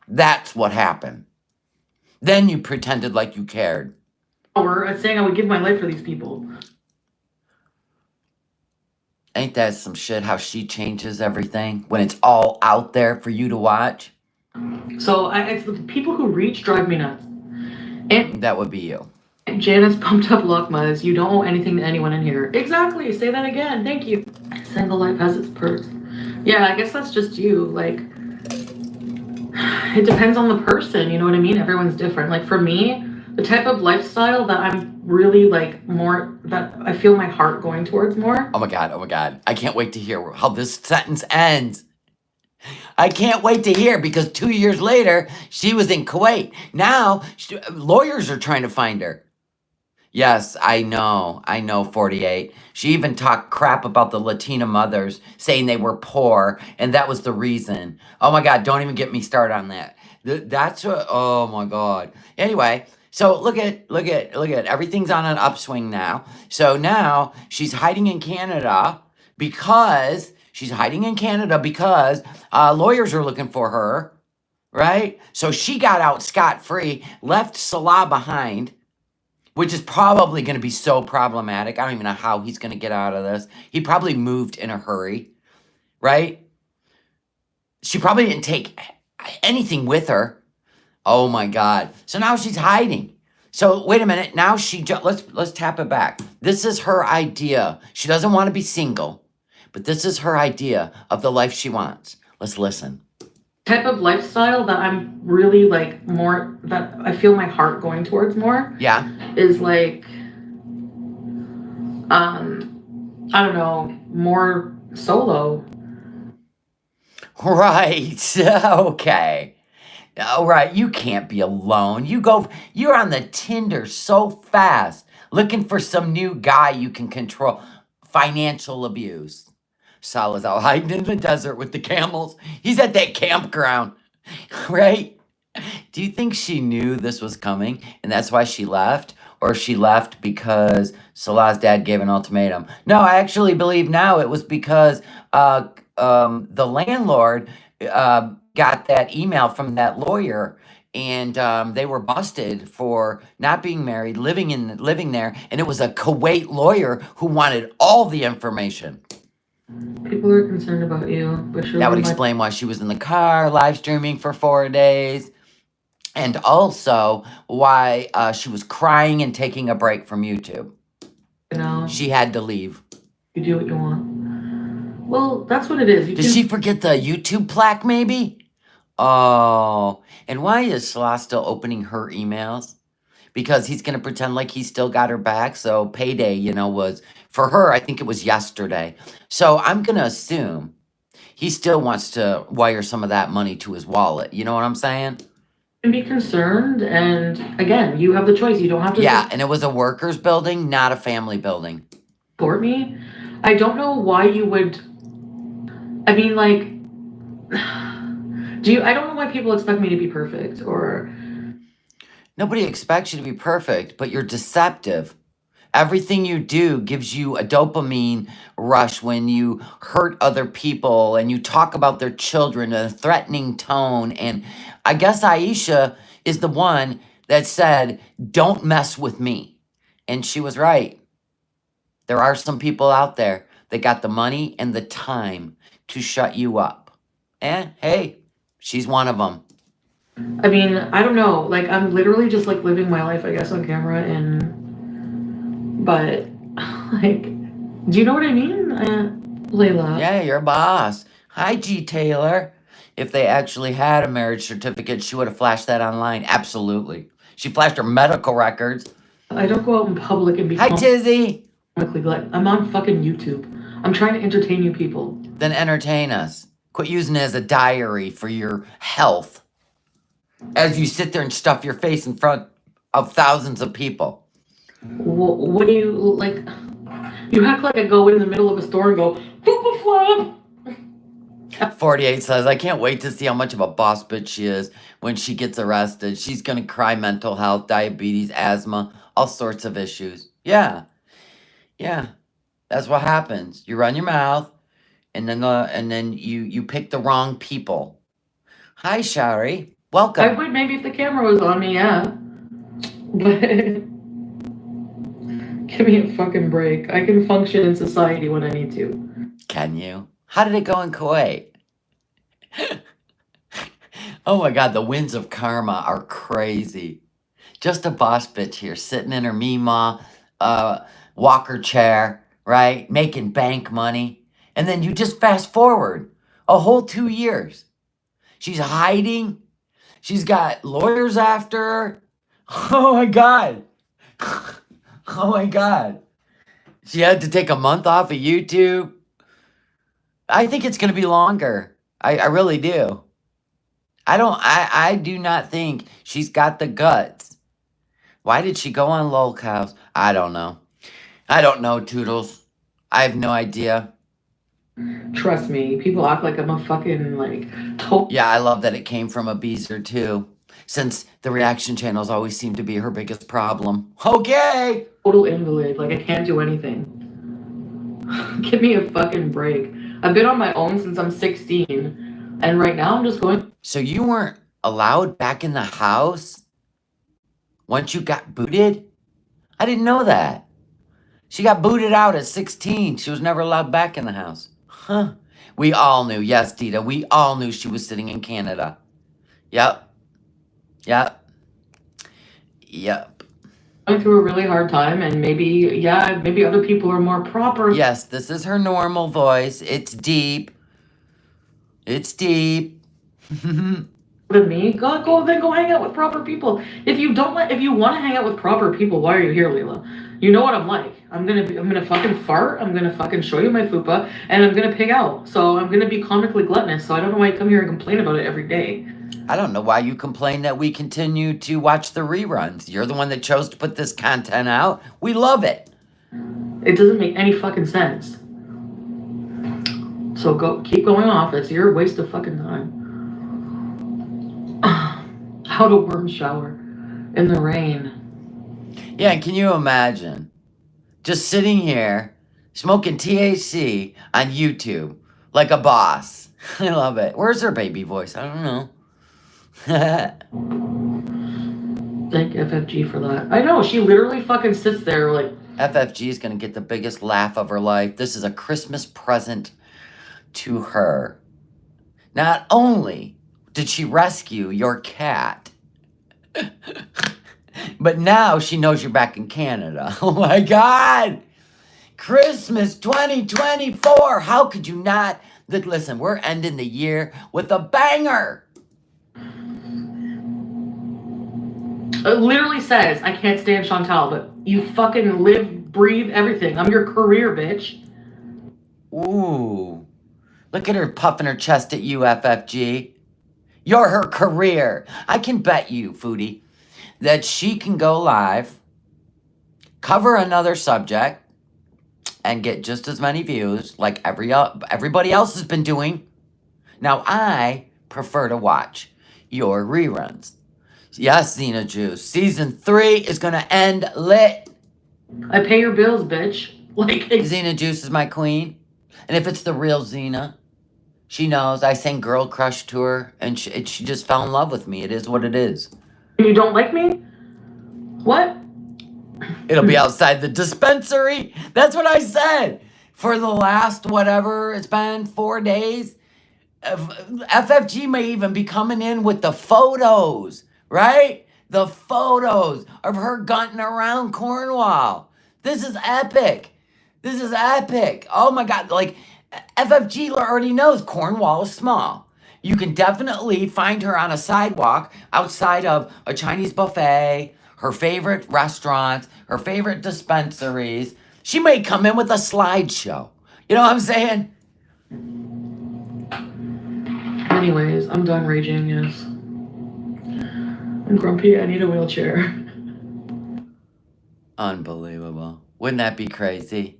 That's what happened. Then you pretended like you cared. Saying I would give my life for these people. Ain't that some shit how she changes everything when it's all out there for you to watch? So it's the people who reach drive me nuts. And that would be you. Janice pumped up Luckmas. You don't owe anything to anyone in here. Exactly. Say that again. Thank you. Single life has its perks. Yeah, I guess that's just you. Like, it depends on the person. You know what I mean? Everyone's different. Like, for me, the type of lifestyle that I'm really like more, that I feel my heart going towards more. Oh my God, oh my God. I can't wait to hear how this sentence ends. I can't wait to hear because 2 years later, she was in Kuwait. Now, lawyers are trying to find her. Yes, I know, 48. She even talked crap about the Latina mothers, saying they were poor, and that was the reason. Oh my God, don't even get me started on that. That's what, oh my God. Anyway, so look at, everything's on an upswing now. So now she's hiding in Canada because, lawyers are looking for her, right? So she got out scot-free, left Salah behind, which is probably going to be so problematic. I don't even know how he's going to get out of this. He probably moved in a hurry, right? She probably didn't take anything with her. Oh my God. So now she's hiding. So wait a minute. Now let's tap it back. This is her idea. She doesn't want to be single, but this is her idea of the life she wants. Let's listen. Type of lifestyle that I'm really like more, that I feel my heart going towards more. Yeah. Is like, I don't know, more solo. Right. Okay. All right. You can't be alone. You're on the Tinder so fast, looking for some new guy you can control. Financial abuse. Salah's out hiding in the desert with the camels. He's at that campground, right? Do you think she knew this was coming and that's why she left? Or she left because Salah's dad gave an ultimatum? No, I actually believe now it was because the landlord got that email from that lawyer, and they were busted for not being married, living there, and it was a Kuwait lawyer who wanted all the information. People are concerned about you, but that would explain why she was in the car live streaming for 4 days, and also why she was crying and taking a break from YouTube. You know, she had to leave. You do what you want. Well, that's what it is. Did she forget the YouTube plaque, maybe? Oh, and why is Salah still opening her emails? Because he's going to pretend like he still got her back. So payday, was, for her, I think it was yesterday. So I'm going to assume he still wants to wire some of that money to his wallet. You know what I'm saying? And be concerned. And again, you have the choice. You don't have to. Yeah, and it was a workers' building, not a family building. Support me. I don't know why you would. I mean, like, I don't know why people expect me to be perfect or. Nobody expects you to be perfect, but you're deceptive. Everything you do gives you a dopamine rush when you hurt other people and you talk about their children in a threatening tone. And I guess Aisha is the one that said, "Don't mess with me." And she was right. There are some people out there that got the money and the time to shut you up. And hey, she's one of them. I mean, I don't know. Like, I'm literally just like living my life, I guess, on camera. But like, do you know what I mean, Layla? Yeah, you're a boss. Hi, G. Taylor. If they actually had a marriage certificate, she would have flashed that online. Absolutely. She flashed her medical records. I don't go out in public and be. Hi, Tizzy. Like, I'm on fucking YouTube. I'm trying to entertain you people. Then entertain us. Quit using it as a diary for your health. As you sit there and stuff your face in front of thousands of people. What do you, like, you act like I go in the middle of a store and go, flip flop. 48 says, I can't wait to see how much of a boss bitch she is when she gets arrested. She's going to cry mental health, diabetes, asthma, all sorts of issues. Yeah. That's what happens. You run your mouth, and then you pick the wrong people. Hi, Shari. Welcome. I would maybe if the camera was on me, yeah. But give me a fucking break. I can function in society when I need to. Can you? How did it go in Kuwait? Oh my God, the winds of karma are crazy. Just a boss bitch here, sitting in her Mima walker chair, right? Making bank money. And then you just fast forward a whole 2 years. She's hiding. She's got lawyers after her. Oh my God. Oh my God. She had to take a month off of YouTube. I think it's going to be longer. I really do. I do not think she's got the guts. Why did she go on lol cows? I don't know. I don't know, Toodles. I have no idea. Trust me, people act like I'm a fucking like Yeah, I love that it came from a Beezer too. Since the reaction channels always seem to be her biggest problem. Okay. total invalid. Like I can't do anything. Give me a fucking break. I've been on my own since I'm 16, and right now I'm just going. So you weren't allowed back in the house once you got booted? I didn't know that. She got booted out at 16. She was never allowed back in the house. Huh. We all knew. Yes, Dita. We all knew she was sitting in Canada. Yep. Yep. Yep. Going through a really hard time, and maybe other people are more proper. Yes, this is her normal voice. It's deep. It's deep. Than me. Go hang out with proper people. If you want to hang out with proper people, why are you here, Leela? You know what I'm like. I'm gonna fucking fart. I'm gonna fucking show you my fupa, and I'm gonna pig out. So I'm gonna be comically gluttonous. So I don't know why you come here and complain about it every day. I don't know why you complain that we continue to watch the reruns. You're the one that chose to put this content out. We love it. It doesn't make any fucking sense. So keep going off. It's your waste of fucking time. How to worm shower in the rain. Yeah, and can you imagine just sitting here smoking THC on YouTube like a boss? I love it. Where's her baby voice? I don't know. Thank FFG for that. I know, she literally fucking sits there like... FFG is going to get the biggest laugh of her life. This is a Christmas present to her. Not only did she rescue your cat, but now she knows you're back in Canada. Oh my God! Christmas 2024! How could you not? Listen, we're ending the year with a banger! It literally says, I can't stand Chantal, but you fucking live, breathe, everything. I'm your career, bitch. Ooh. Look at her puffing her chest at you, FFG. You're her career. I can bet you, Foodie, that she can go live, cover another subject, and get just as many views like everybody else has been doing. Now, I prefer to watch your reruns. Yes, Xena Juice. Season 3 is going to end lit. I pay your bills, bitch. Like Xena Juice is my queen. And if it's the real Xena, she knows. I sang Girl Crush to her, and she just fell in love with me. It is what it is. You don't like me? What? It'll be outside the dispensary. That's what I said. For the last, whatever it's been, 4 days, FFG may even be coming in with the photos, right? The photos of her gunting around Cornwall. This is epic. This is epic. Oh my God. Like, FFG already knows Cornwall is small. You can definitely find her on a sidewalk outside of a Chinese buffet, her favorite restaurants, her favorite dispensaries. She may come in with a slideshow. You know what I'm saying? Anyways, I'm done raging, yes. I'm grumpy, I need a wheelchair. Unbelievable. Wouldn't that be crazy?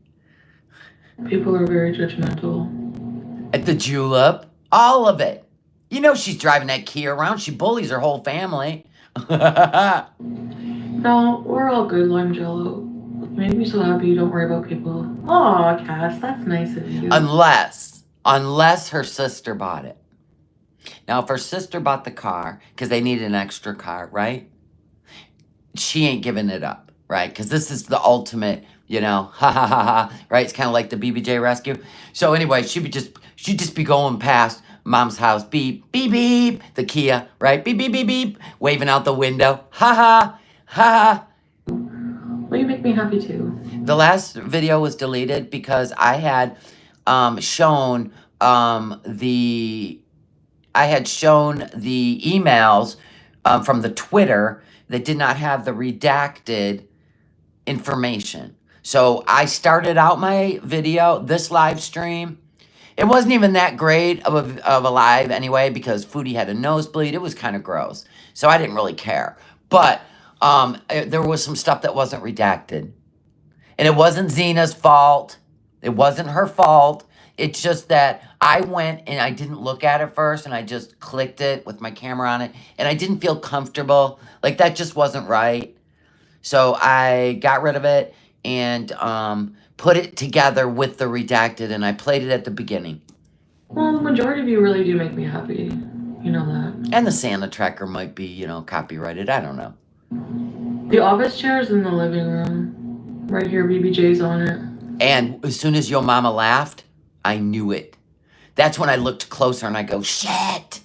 People are very judgmental. At the julep, all of it. You know she's driving that Kia around. She bullies her whole family. No, we're all good, Lime Jello. It made me so happy you don't worry about people. Aw, Cass, that's nice of you. Unless her sister bought it. Now, if her sister bought the car, because they need an extra car, right? She ain't giving it up, right? Because this is the ultimate, you know, ha ha ha ha, right? It's kind of like the BBJ rescue. So anyway, she'd just be going past Mom's house, beep, beep, beep, the Kia, right? Beep, beep, beep, beep, waving out the window, ha ha, ha. Well, you make me happy too. The last video was deleted because I had shown the emails from the Twitter that did not have the redacted information. So I started out my video, this live stream. It wasn't even that great of a live anyway, because Foodie had a nosebleed. It was kind of gross. So I didn't really care. But there was some stuff that wasn't redacted. And it wasn't Zena's fault. It wasn't her fault. It's just that I went and I didn't look at it first, and I just clicked it with my camera on it, and I didn't feel comfortable. Like, that just wasn't right. So I got rid of it and put it together with the redacted, and I played it at the beginning. Well, the majority of you really do make me happy. You know that. And the Santa tracker might be, you know, copyrighted. I don't know. The office chair is in the living room. Right here, BBJ's on it. And as soon as Yo Mama laughed, I knew it. That's when I looked closer and I go, shit.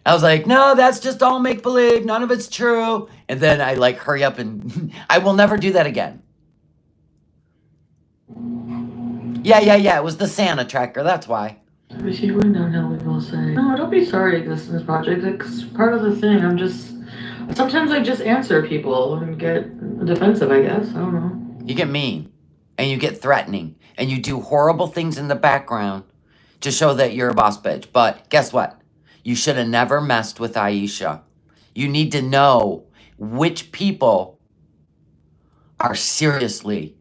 I was like, no, that's just all make-believe. None of it's true. And then I like hurry up and I will never do that again. Yeah. It was the Santa tracker. That's why. We see going downhill, we will say. No, don't be sorry it exists in this project. It's part of the thing. Sometimes I just answer people and get defensive, I guess. I don't know. You get mean. And you get threatening. And you do horrible things in the background to show that you're a boss bitch. But guess what? You should have never messed with Aisha. You need to know which people are seriously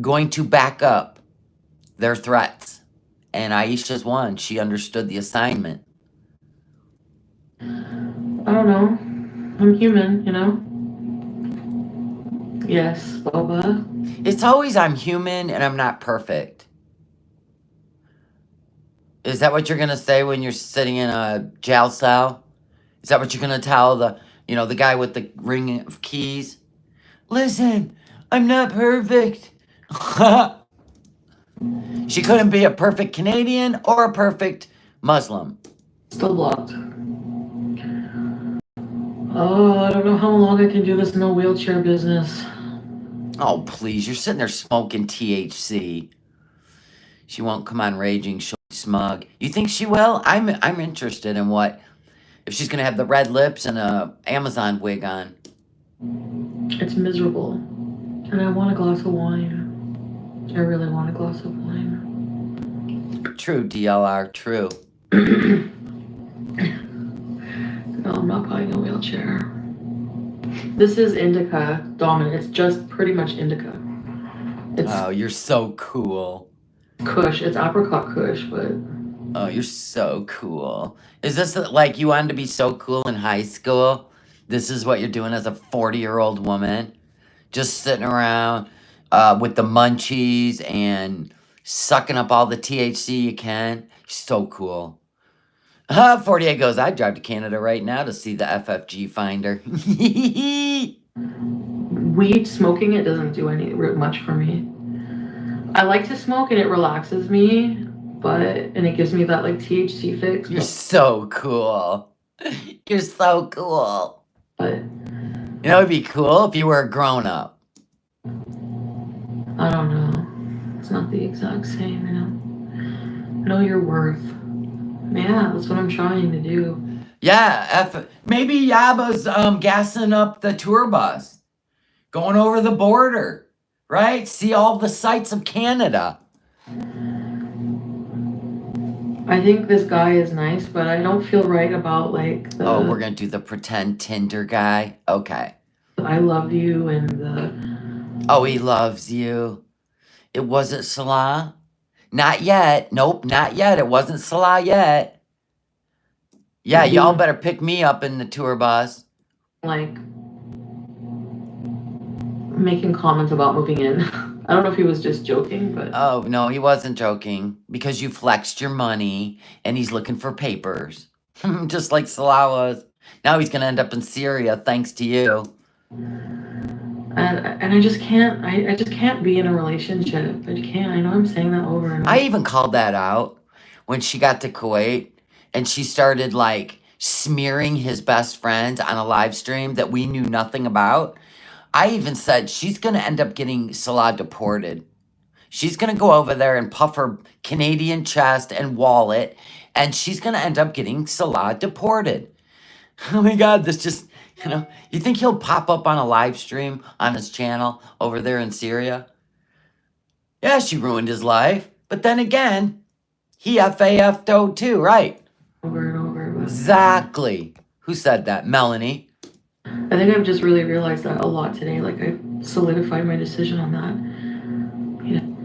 going to back up their threats. And Aisha's one. She understood the assignment. I don't know. I'm human, you know? Yes, Boba. It's always I'm human and I'm not perfect. Is that what you're going to say when you're sitting in a jail cell? Is that what you're going to tell the guy with the ring of keys? Listen, I'm not perfect. She couldn't be a perfect Canadian or a perfect Muslim. Still blocked. Oh, I don't know how long I can do this no wheelchair business. Oh, please. You're sitting there smoking THC. She won't come on raging. She'll be smug. You think she will? I'm interested in what... If she's going to have the red lips and a Amazon wig on. It's miserable. And I want a glass of wine. I really want a glass of wine. True, DLR. True. No, I'm not buying a wheelchair. This is indica dominant. It's just pretty much indica. Oh, you're so cool. Kush. It's apricot kush, but... Oh, you're so cool. Is this like you wanted to be so cool in high school? This is what you're doing as a 40-year-old woman? Just sitting around with the munchies and sucking up all the THC you can? So cool. 48 goes, I'd drive to Canada right now to see the FFG finder. Weed, smoking it doesn't do much for me. I like to smoke and it relaxes me, and it gives me that like THC fix. You're so cool. You're so cool. But you know, it'd be cool if you were a grown-up. I don't know. It's not the exact same, you know? Know your worth. Yeah, that's what I'm trying to do. Yeah, maybe Yaba's gassing up the tour bus. Going over the border, right? See all the sights of Canada. I think this guy is nice, but I don't feel right about like the... Oh, we're going to do the pretend Tinder guy? Okay. I love you and the... Oh, he loves you. It wasn't Salah? Not yet. Nope, not yet. It wasn't Salah yet. Yeah, y'all better pick me up in the tour bus. Like, making comments about moving in. I don't know if he was just joking, but... Oh, no, he wasn't joking. Because you flexed your money, and he's looking for papers. Just like Salah was. Now he's going to end up in Syria, thanks to you. And I just can't, I just can't be in a relationship. I can't. I know I'm saying that over and over. I even called that out when she got to Kuwait, and she started, like, smearing his best friend on a live stream that we knew nothing about. I even said she's going to end up getting Salah deported. She's going to go over there and puff her Canadian chest and wallet, and she's going to end up getting Salah deported. Oh my God, this just, you think he'll pop up on a live stream on his channel over there in Syria? Yeah, she ruined his life. But then again, he FAF'd too, right? Over and over. But Exactly. Who said that? Melanie. I think I've just really realized that a lot today. Like I've solidified my decision on that.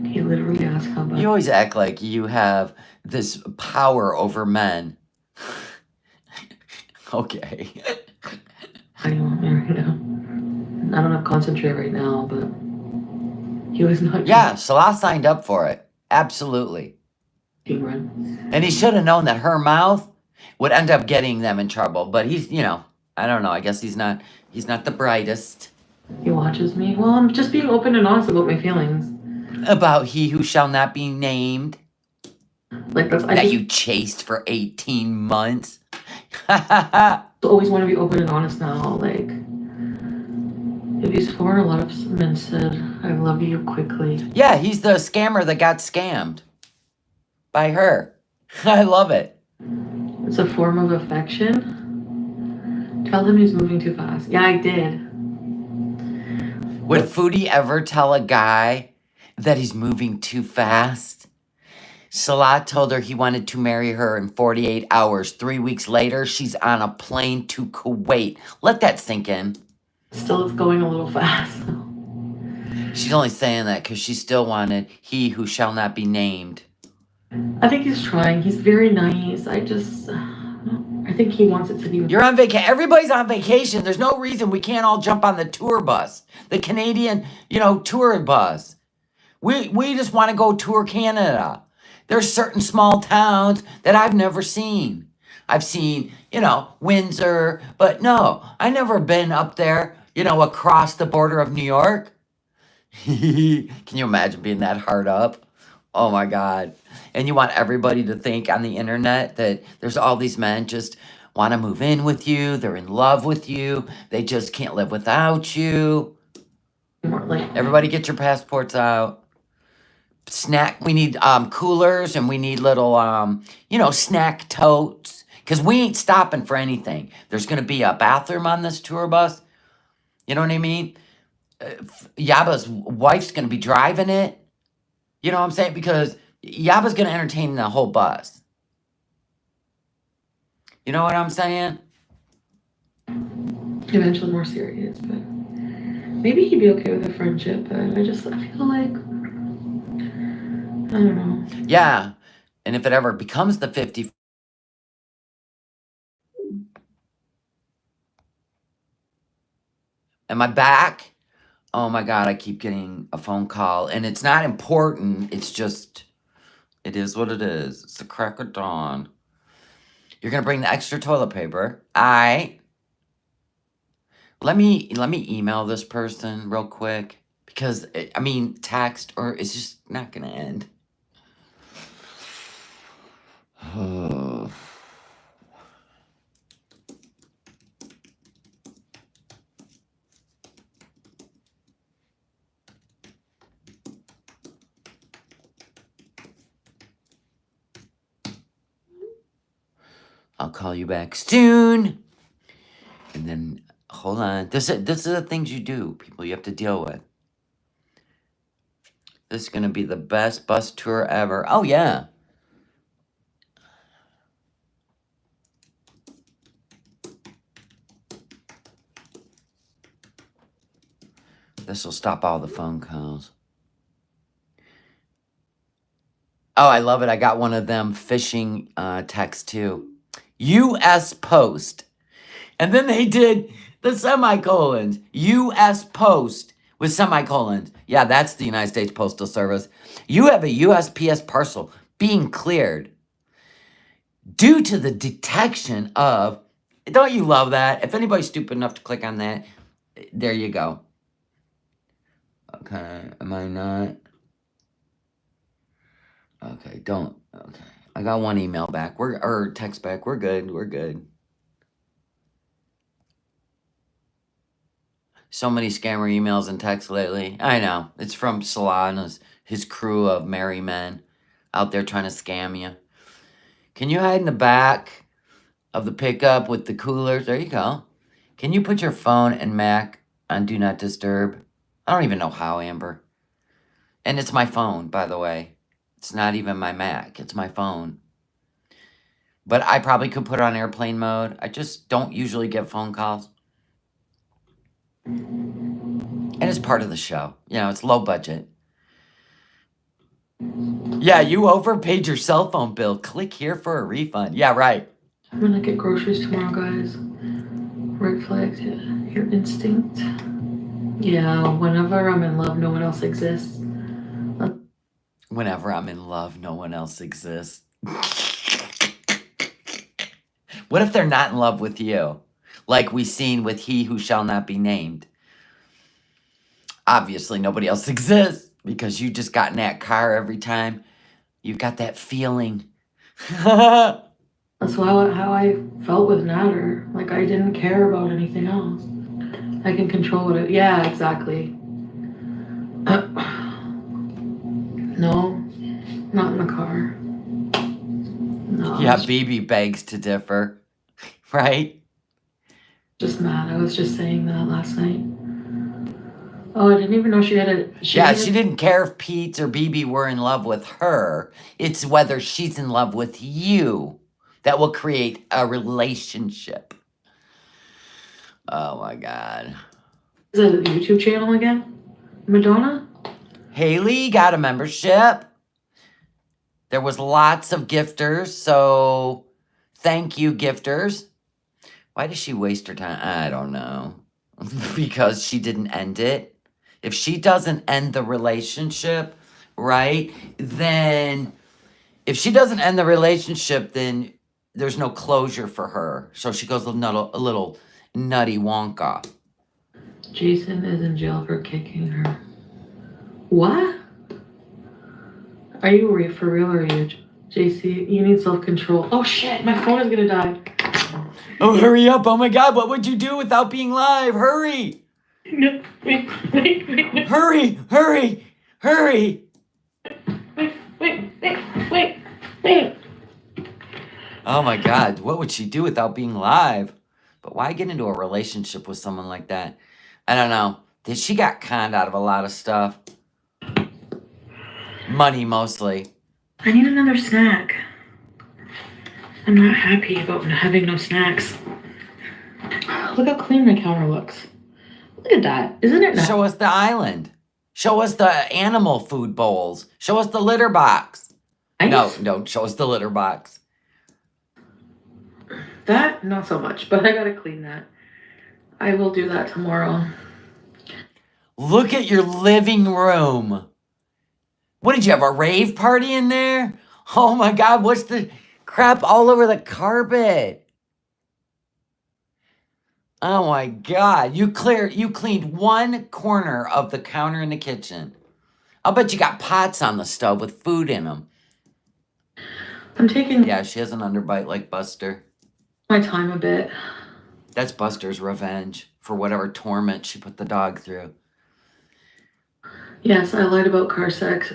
He literally asked how about. You always act like you have this power over men. Okay. I want me right now. I don't have concentrate right now, but he was not. Yeah, Salah signed up for it. Absolutely. Run. And he should have known that her mouth would end up getting them in trouble. But he's, I don't know. I guess he's not the brightest. He watches me. Well, I'm just being open and honest about my feelings. About he who shall not be named. Like you chased for 18 months. I always want to be open and honest now. Like, if he's foreign, a lot of men said, I love you quickly. Yeah, he's the scammer that got scammed by her. I love it. It's a form of affection. Tell him he's moving too fast. Yeah, I did. Would Foodie ever tell a guy that he's moving too fast? Salah told her he wanted to marry her in 48 hours. 3 weeks later, she's on a plane to Kuwait. Let that sink in. Still, it's going a little fast. She's only saying that because she still wanted he who shall not be named. I think he's trying. He's very nice. I think he wants it to be. You're on vacation. Everybody's on vacation. There's no reason we can't all jump on the tour bus. The Canadian, tour bus. We just want to go tour Canada. There's certain small towns that I've never seen. I've seen, Windsor, but no, I never been up there, across the border of New York. Can you imagine being that hard up? Oh my God. And you want everybody to think on the internet that there's all these men just want to move in with you. They're in love with you. They just can't live without you. Everybody get your passports out. We need coolers, and we need little, snack totes. Because we ain't stopping for anything. There's going to be a bathroom on this tour bus. You know what I mean? Yaba's wife's going to be driving it. You know what I'm saying? Because Yaba's going to entertain the whole bus. You know what I'm saying? Eventually more serious, but maybe he'd be okay with a friendship, but I feel like, I don't know. Yeah. And if it ever becomes the 50. Am I back? Oh my God, I keep getting a phone call. And it's not important. It's just, it is what it is. It's the crack of dawn. You're going to bring the extra toilet paper. Let me email this person real quick. Because, text, or it's just not going to end. I'll call you back soon. And then, hold on. This is the things you do, people, you have to deal with. This is going to be the best bus tour ever. Oh, yeah. This will stop all the phone calls. Oh, I love it. I got one of them phishing texts too. U.S. Post. And then they did the semicolons. U.S. Post with semicolons. Yeah, that's the United States Postal Service. You have a USPS parcel being cleared due to the detection of... Don't you love that? If anybody's stupid enough to click on that, there you go. Okay, am I not? Okay, don't. Okay, I got one email back. Or text back. We're good. We're good. So many scammer emails and texts lately. I know. It's from Salah and his crew of merry men out there trying to scam you. Can you hide in the back? of the pickup with the coolers. There you go. Can you put your phone and Mac on Do Not Disturb? I don't even know how, Amber. And it's my phone, by the way. It's not even my Mac. It's my phone. But I probably could put it on airplane mode. I just don't usually get phone calls. And it's part of the show. You know, it's low budget. Yeah, you overpaid your cell phone bill. Click here for a refund. Yeah, right. I'm gonna get groceries tomorrow, guys. Red flags, yeah. Your instinct. Yeah, whenever I'm in love, no one else exists. Whenever I'm in love, no one else exists. What if they're not in love with you? Like we seen with He Who Shall Not Be Named. Obviously, nobody else exists because you just got in that car every time. You've got that feeling. That's how I felt with Natter. Like, I didn't care about anything else. I can control it. Yeah, exactly. No, not in the car. No. Yeah, BB begs to differ. Right? Just mad. I was just saying that last night. Oh, I didn't even know she had a... She didn't care if Pete or BB were in love with her. It's whether she's in love with you that will create a relationship. Oh my God. Is it a YouTube channel again? Madonna? Haley got a membership. There was lots of gifters, so thank you, gifters. Why does she waste her time? I don't know. Because she didn't end it. If she doesn't end the relationship, right, then if she doesn't end the relationship, then there's no closure for her. So she goes a little nutty Wonka. Jason is in jail for kicking her. What? Are you for real or are you? JC, you need self-control. Oh shit, my phone is gonna die. Oh, hurry up. Oh my God, what would you do without being live? Hurry. No, wait. Hurry. Wait. Oh my God, what would she do without being live? But why get into a relationship with someone like that? I don't know. She got conned out of a lot of stuff. Money, mostly. I need another snack. I'm not happy about having no snacks. Look how clean the counter looks. Look at that. Isn't it nice? Show us the island. Show us the animal food bowls. Show us the litter box. Nice. No, don't show us the litter box. That, not so much, but I gotta clean that. I will do that tomorrow. Look at your living room. What did you have, a rave party in there? Oh my God, what's the crap all over the carpet? Oh my God, you cleaned one corner of the counter in the kitchen. I'll bet you got pots on the stove with food in them. I'm taking Yeah, she has an underbite like Buster. my time a bit. That's Buster's revenge for whatever torment she put the dog through. Yes, I lied about car sex.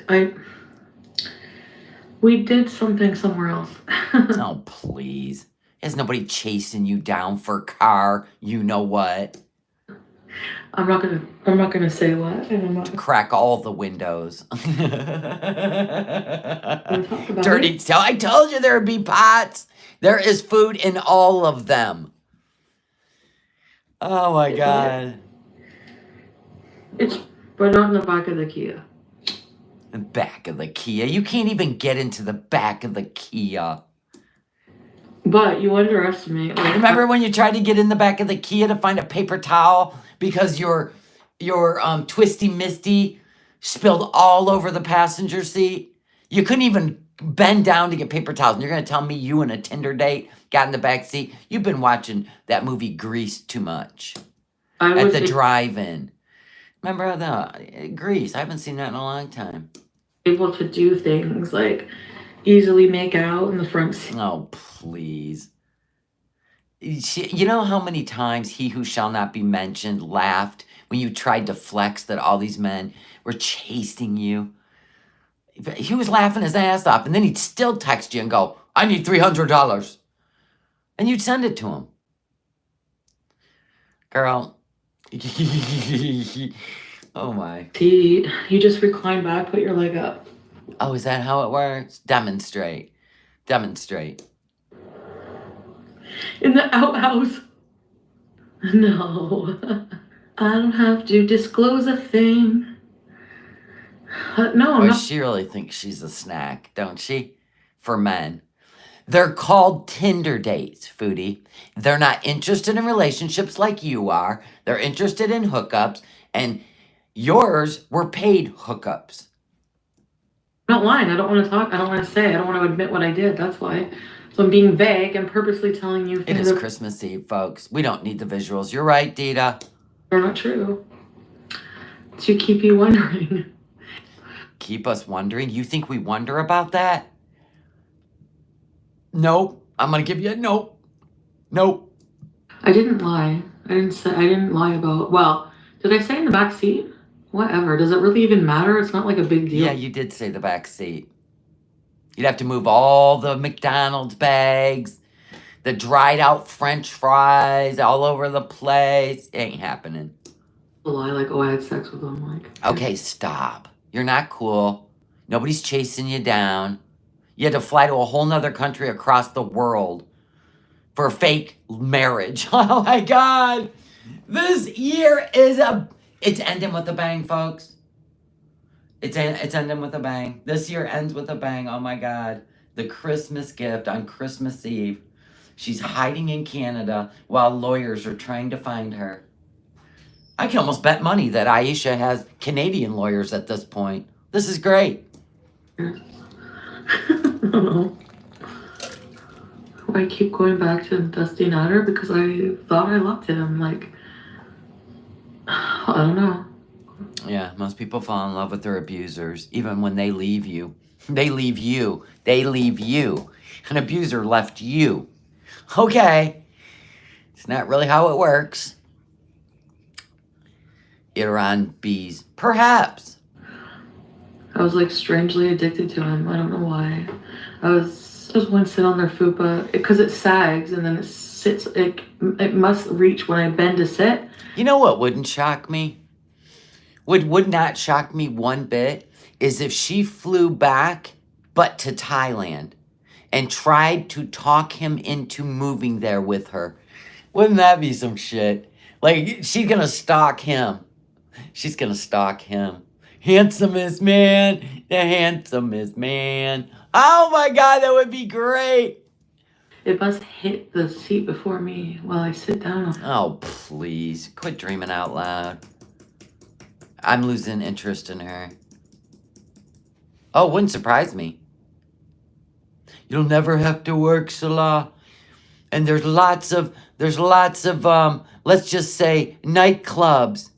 We did something somewhere else. Oh, please. There's nobody chasing you down for a car. You know what? I'm not gonna say what. And I'm not Crack all the windows. gonna talk about Dirty. it. So I told you there would be pots. There is food in all of them. Oh my God. But not in the back of the Kia. The back of the Kia. You can't even get into the back of the Kia. But you underestimate. Like, Remember when you tried to get in the back of the Kia to find a paper towel because your Twisty Misty spilled all over the passenger seat? You couldn't even bend down to get paper towels. And you're going to tell me you and a Tinder date got in the back seat? You've been watching that movie Grease too much. At the drive-in. Remember the Grease? I haven't seen that in a long time. Able to do things like easily make out in the front seat. Oh, please. You know how many times He Who Shall Not Be Mentioned laughed when you tried to flex that all these men were chasing you? He was laughing his ass off, and then he'd still text you and go, I need $300. And you'd send it to him. Girl. Oh my. See, you just recline back, put your leg up. Oh, is that how it works? Demonstrate. Demonstrate. In the outhouse. No. I don't have to disclose a thing. No, I'm Boy, not. she really thinks she's a snack, don't she? For men. They're called Tinder dates, Foodie. They're not interested in relationships like you are. They're interested in hookups, and yours were paid hookups. I'm not lying. I don't want to talk. I don't want to say. I don't want to admit what I did. That's why. So I'm being vague and purposely telling you It things is that Christmas Eve, folks. We don't need the visuals. You're right, Dita. are not true. To keep you wondering. Keep us wondering? You think we wonder about that? Nope. I'm gonna give you a nope. Nope. I didn't lie. I didn't lie about. Well, did I say in the back seat? Whatever. Does it really even matter? It's not like a big deal. Yeah, you did say the back seat. You'd have to move all the McDonald's bags, the dried out French fries all over the place. It ain't happening. A lie, like, oh, I had sex with him. Like, Okay, stop. You're not cool. Nobody's chasing you down. You had to fly to a whole nother country across the world for a fake marriage. Oh my God. This year is it's ending with a bang, folks. It's ending with a bang. This year ends with a bang. Oh my God. The Christmas gift on Christmas Eve. She's hiding in Canada while lawyers are trying to find her. I can almost bet money that Aisha has Canadian lawyers at this point. This is great. I don't know. I keep going back to Dusty Nutter because I thought I loved him. Like, I don't know. Yeah, most people fall in love with their abusers, even when they leave you. They leave you. They leave you. An abuser left you. Okay. It's not really how it works. Iran bees. Perhaps. I was like strangely addicted to him. I don't know why. I wouldn't sit on their fupa because it sags and then it sits. It must reach when I bend to sit. You know what wouldn't shock me? Would not shock me one bit is if she flew back, but to Thailand, and tried to talk him into moving there with her. Wouldn't that be some shit? Like, she's gonna stalk him. She's gonna stalk him. Handsomest man, the handsomest man. Oh my God, that would be great. It must hit the seat before me while I sit down. Oh, please, quit dreaming out loud. I'm losing interest in her. Oh, wouldn't surprise me. You'll never have to work, Salah. And there's lots of let's just say nightclubs.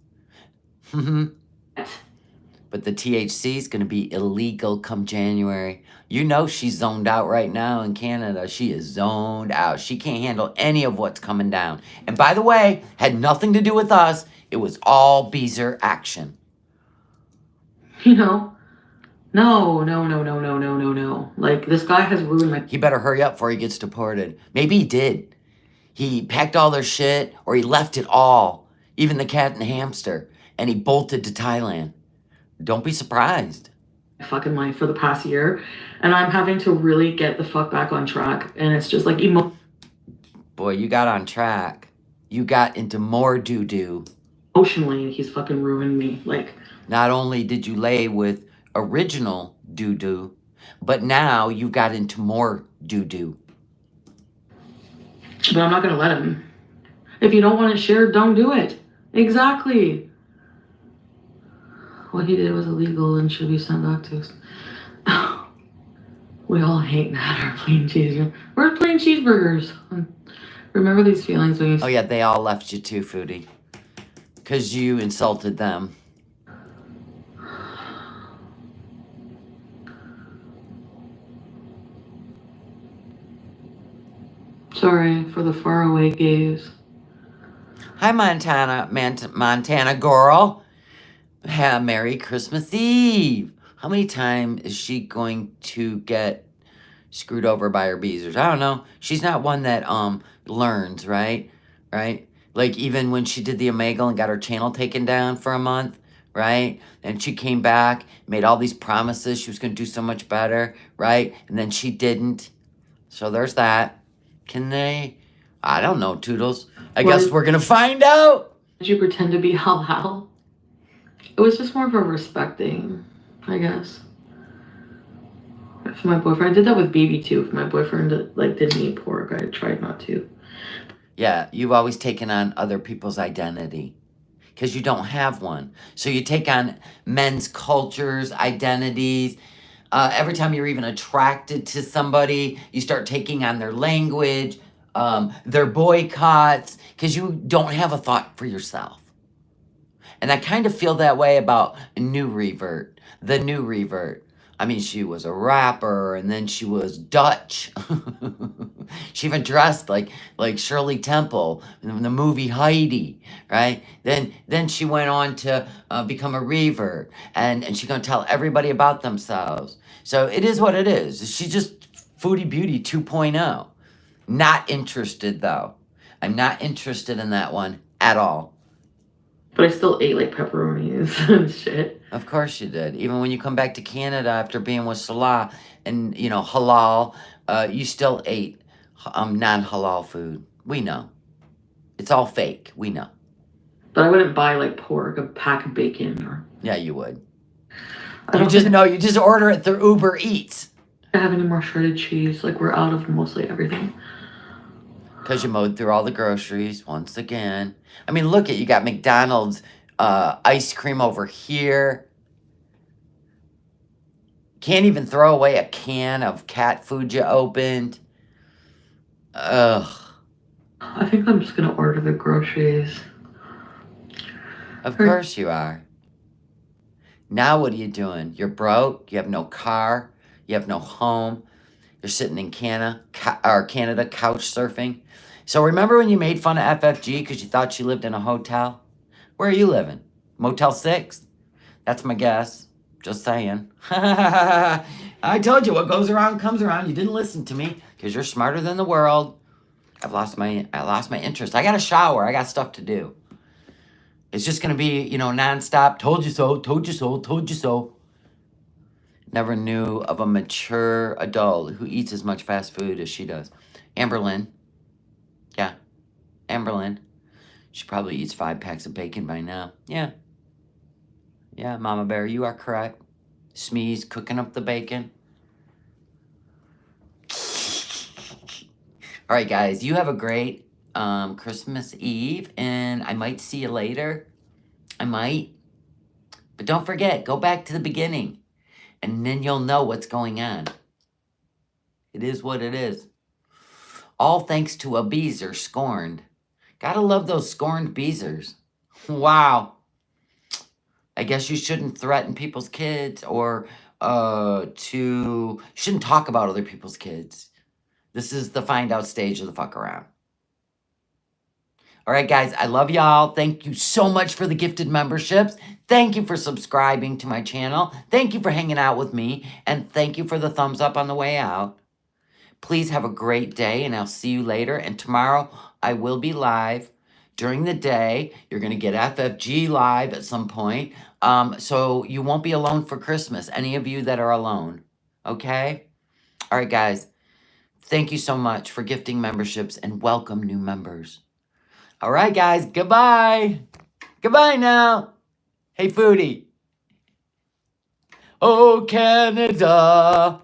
But the THC is going to be illegal come January. You know she's zoned out right now in Canada. She is zoned out. She can't handle any of what's coming down. And by the way, had nothing to do with us. It was all Beezer action. You know? No. Like, this guy has ruined my... He better hurry up before he gets deported. Maybe he did. He packed all their shit, or he left it all, even the cat and the hamster, and he bolted to Thailand. Don't be surprised. Fucking life for the past year, and I'm having to really get the fuck back on track, and it's just like Boy, you got on track. You got into more doo-doo. Emotionally, he's fucking ruined me. Like, not only did you lay with original doo-doo, but now you got into more doo-doo. But I'm not gonna let him. If you don't want it shared, don't do it. Exactly. What he did was illegal and should be sent back to us. We all hate that, our plain cheeseburgers. Where's plain cheeseburgers? Remember these feelings when you... Oh yeah, they all left you too, Foodie. Because you insulted them. Sorry for the faraway gaze. Hi, Montana girl. Merry Christmas Eve. How many times is she going to get screwed over by her beezers. I don't know. She's not one that learns, right? Right? Like even when she did the Omegle and got her channel taken down for a month, right? And she came back, made all these promises she was going to do so much better, right? And then she didn't. So there's that. Can they? I don't know, Toodles. I guess we're going to find out. Did you pretend to be halal? It was just more of a respecting, I guess. For my boyfriend, I did that with baby too. If my boyfriend didn't eat pork, I tried not to. Yeah, you've always taken on other people's identity because you don't have one. So you take on men's cultures, identities. Every time you're even attracted to somebody, you start taking on their language, their boycotts, because you don't have a thought for yourself. And I kind of feel that way about the new revert. I mean, she was a rapper, and then she was Dutch. She even dressed like Shirley Temple in the movie Heidi, right? Then she went on to become a revert, and she's gonna tell everybody about themselves. So it is what it is. She's just Foodie Beauty 2.0. Not interested though. I'm not interested in that one at all. But I still ate like pepperonis and shit. Of course you did. Even when you come back to Canada after being with Salah and, halal, you still ate non-halal food. We know. It's all fake. We know. But I wouldn't buy like pork, a pack of bacon or... Yeah, you would. You just order it through Uber Eats. I don't have any more shredded cheese. Like we're out of mostly everything. Because you mowed through all the groceries once again. I mean, look you got McDonald's ice cream over here. Can't even throw away a can of cat food you opened. Ugh. I think I'm just going to order the groceries. Of course you are. Now what are you doing? You're broke. You have no car. You have no home. You're sitting in Canada couch surfing. So remember when you made fun of FFG because you thought she lived in a hotel? Where are you living? Motel 6? That's my guess. Just saying. I told you what goes around comes around. You didn't listen to me because you're smarter than the world. I lost my interest. I got a shower. I got stuff to do. It's just going to be, nonstop. Told you so, told you so, told you so. Never knew of a mature adult who eats as much fast food as she does. Amberlynn. Yeah. Amberlynn. She probably eats 5 packs of bacon by now. Yeah. Yeah, Mama Bear, you are correct. Smee's cooking up the bacon. All right, guys. You have a great Christmas Eve. And I might see you later. I might. But don't forget, go back to the beginning. And then you'll know what's going on. It is what it is. All thanks to a beezer scorned. Gotta love those scorned beezers. Wow. I guess you shouldn't threaten people's kids or shouldn't talk about other people's kids. This is the find out stage of the fuck around. All right, guys, I love y'all. Thank you so much for the gifted memberships. Thank you for subscribing to my channel. Thank you for hanging out with me. And thank you for the thumbs up on the way out. Please have a great day, and I'll see you later. And tomorrow, I will be live during the day. You're going to get FFG live at some point. So you won't be alone for Christmas, any of you that are alone. Okay? All right, guys. Thank you so much for gifting memberships, and welcome new members. All right, guys. Goodbye. Goodbye now. Hey, Foodie. Oh, Canada.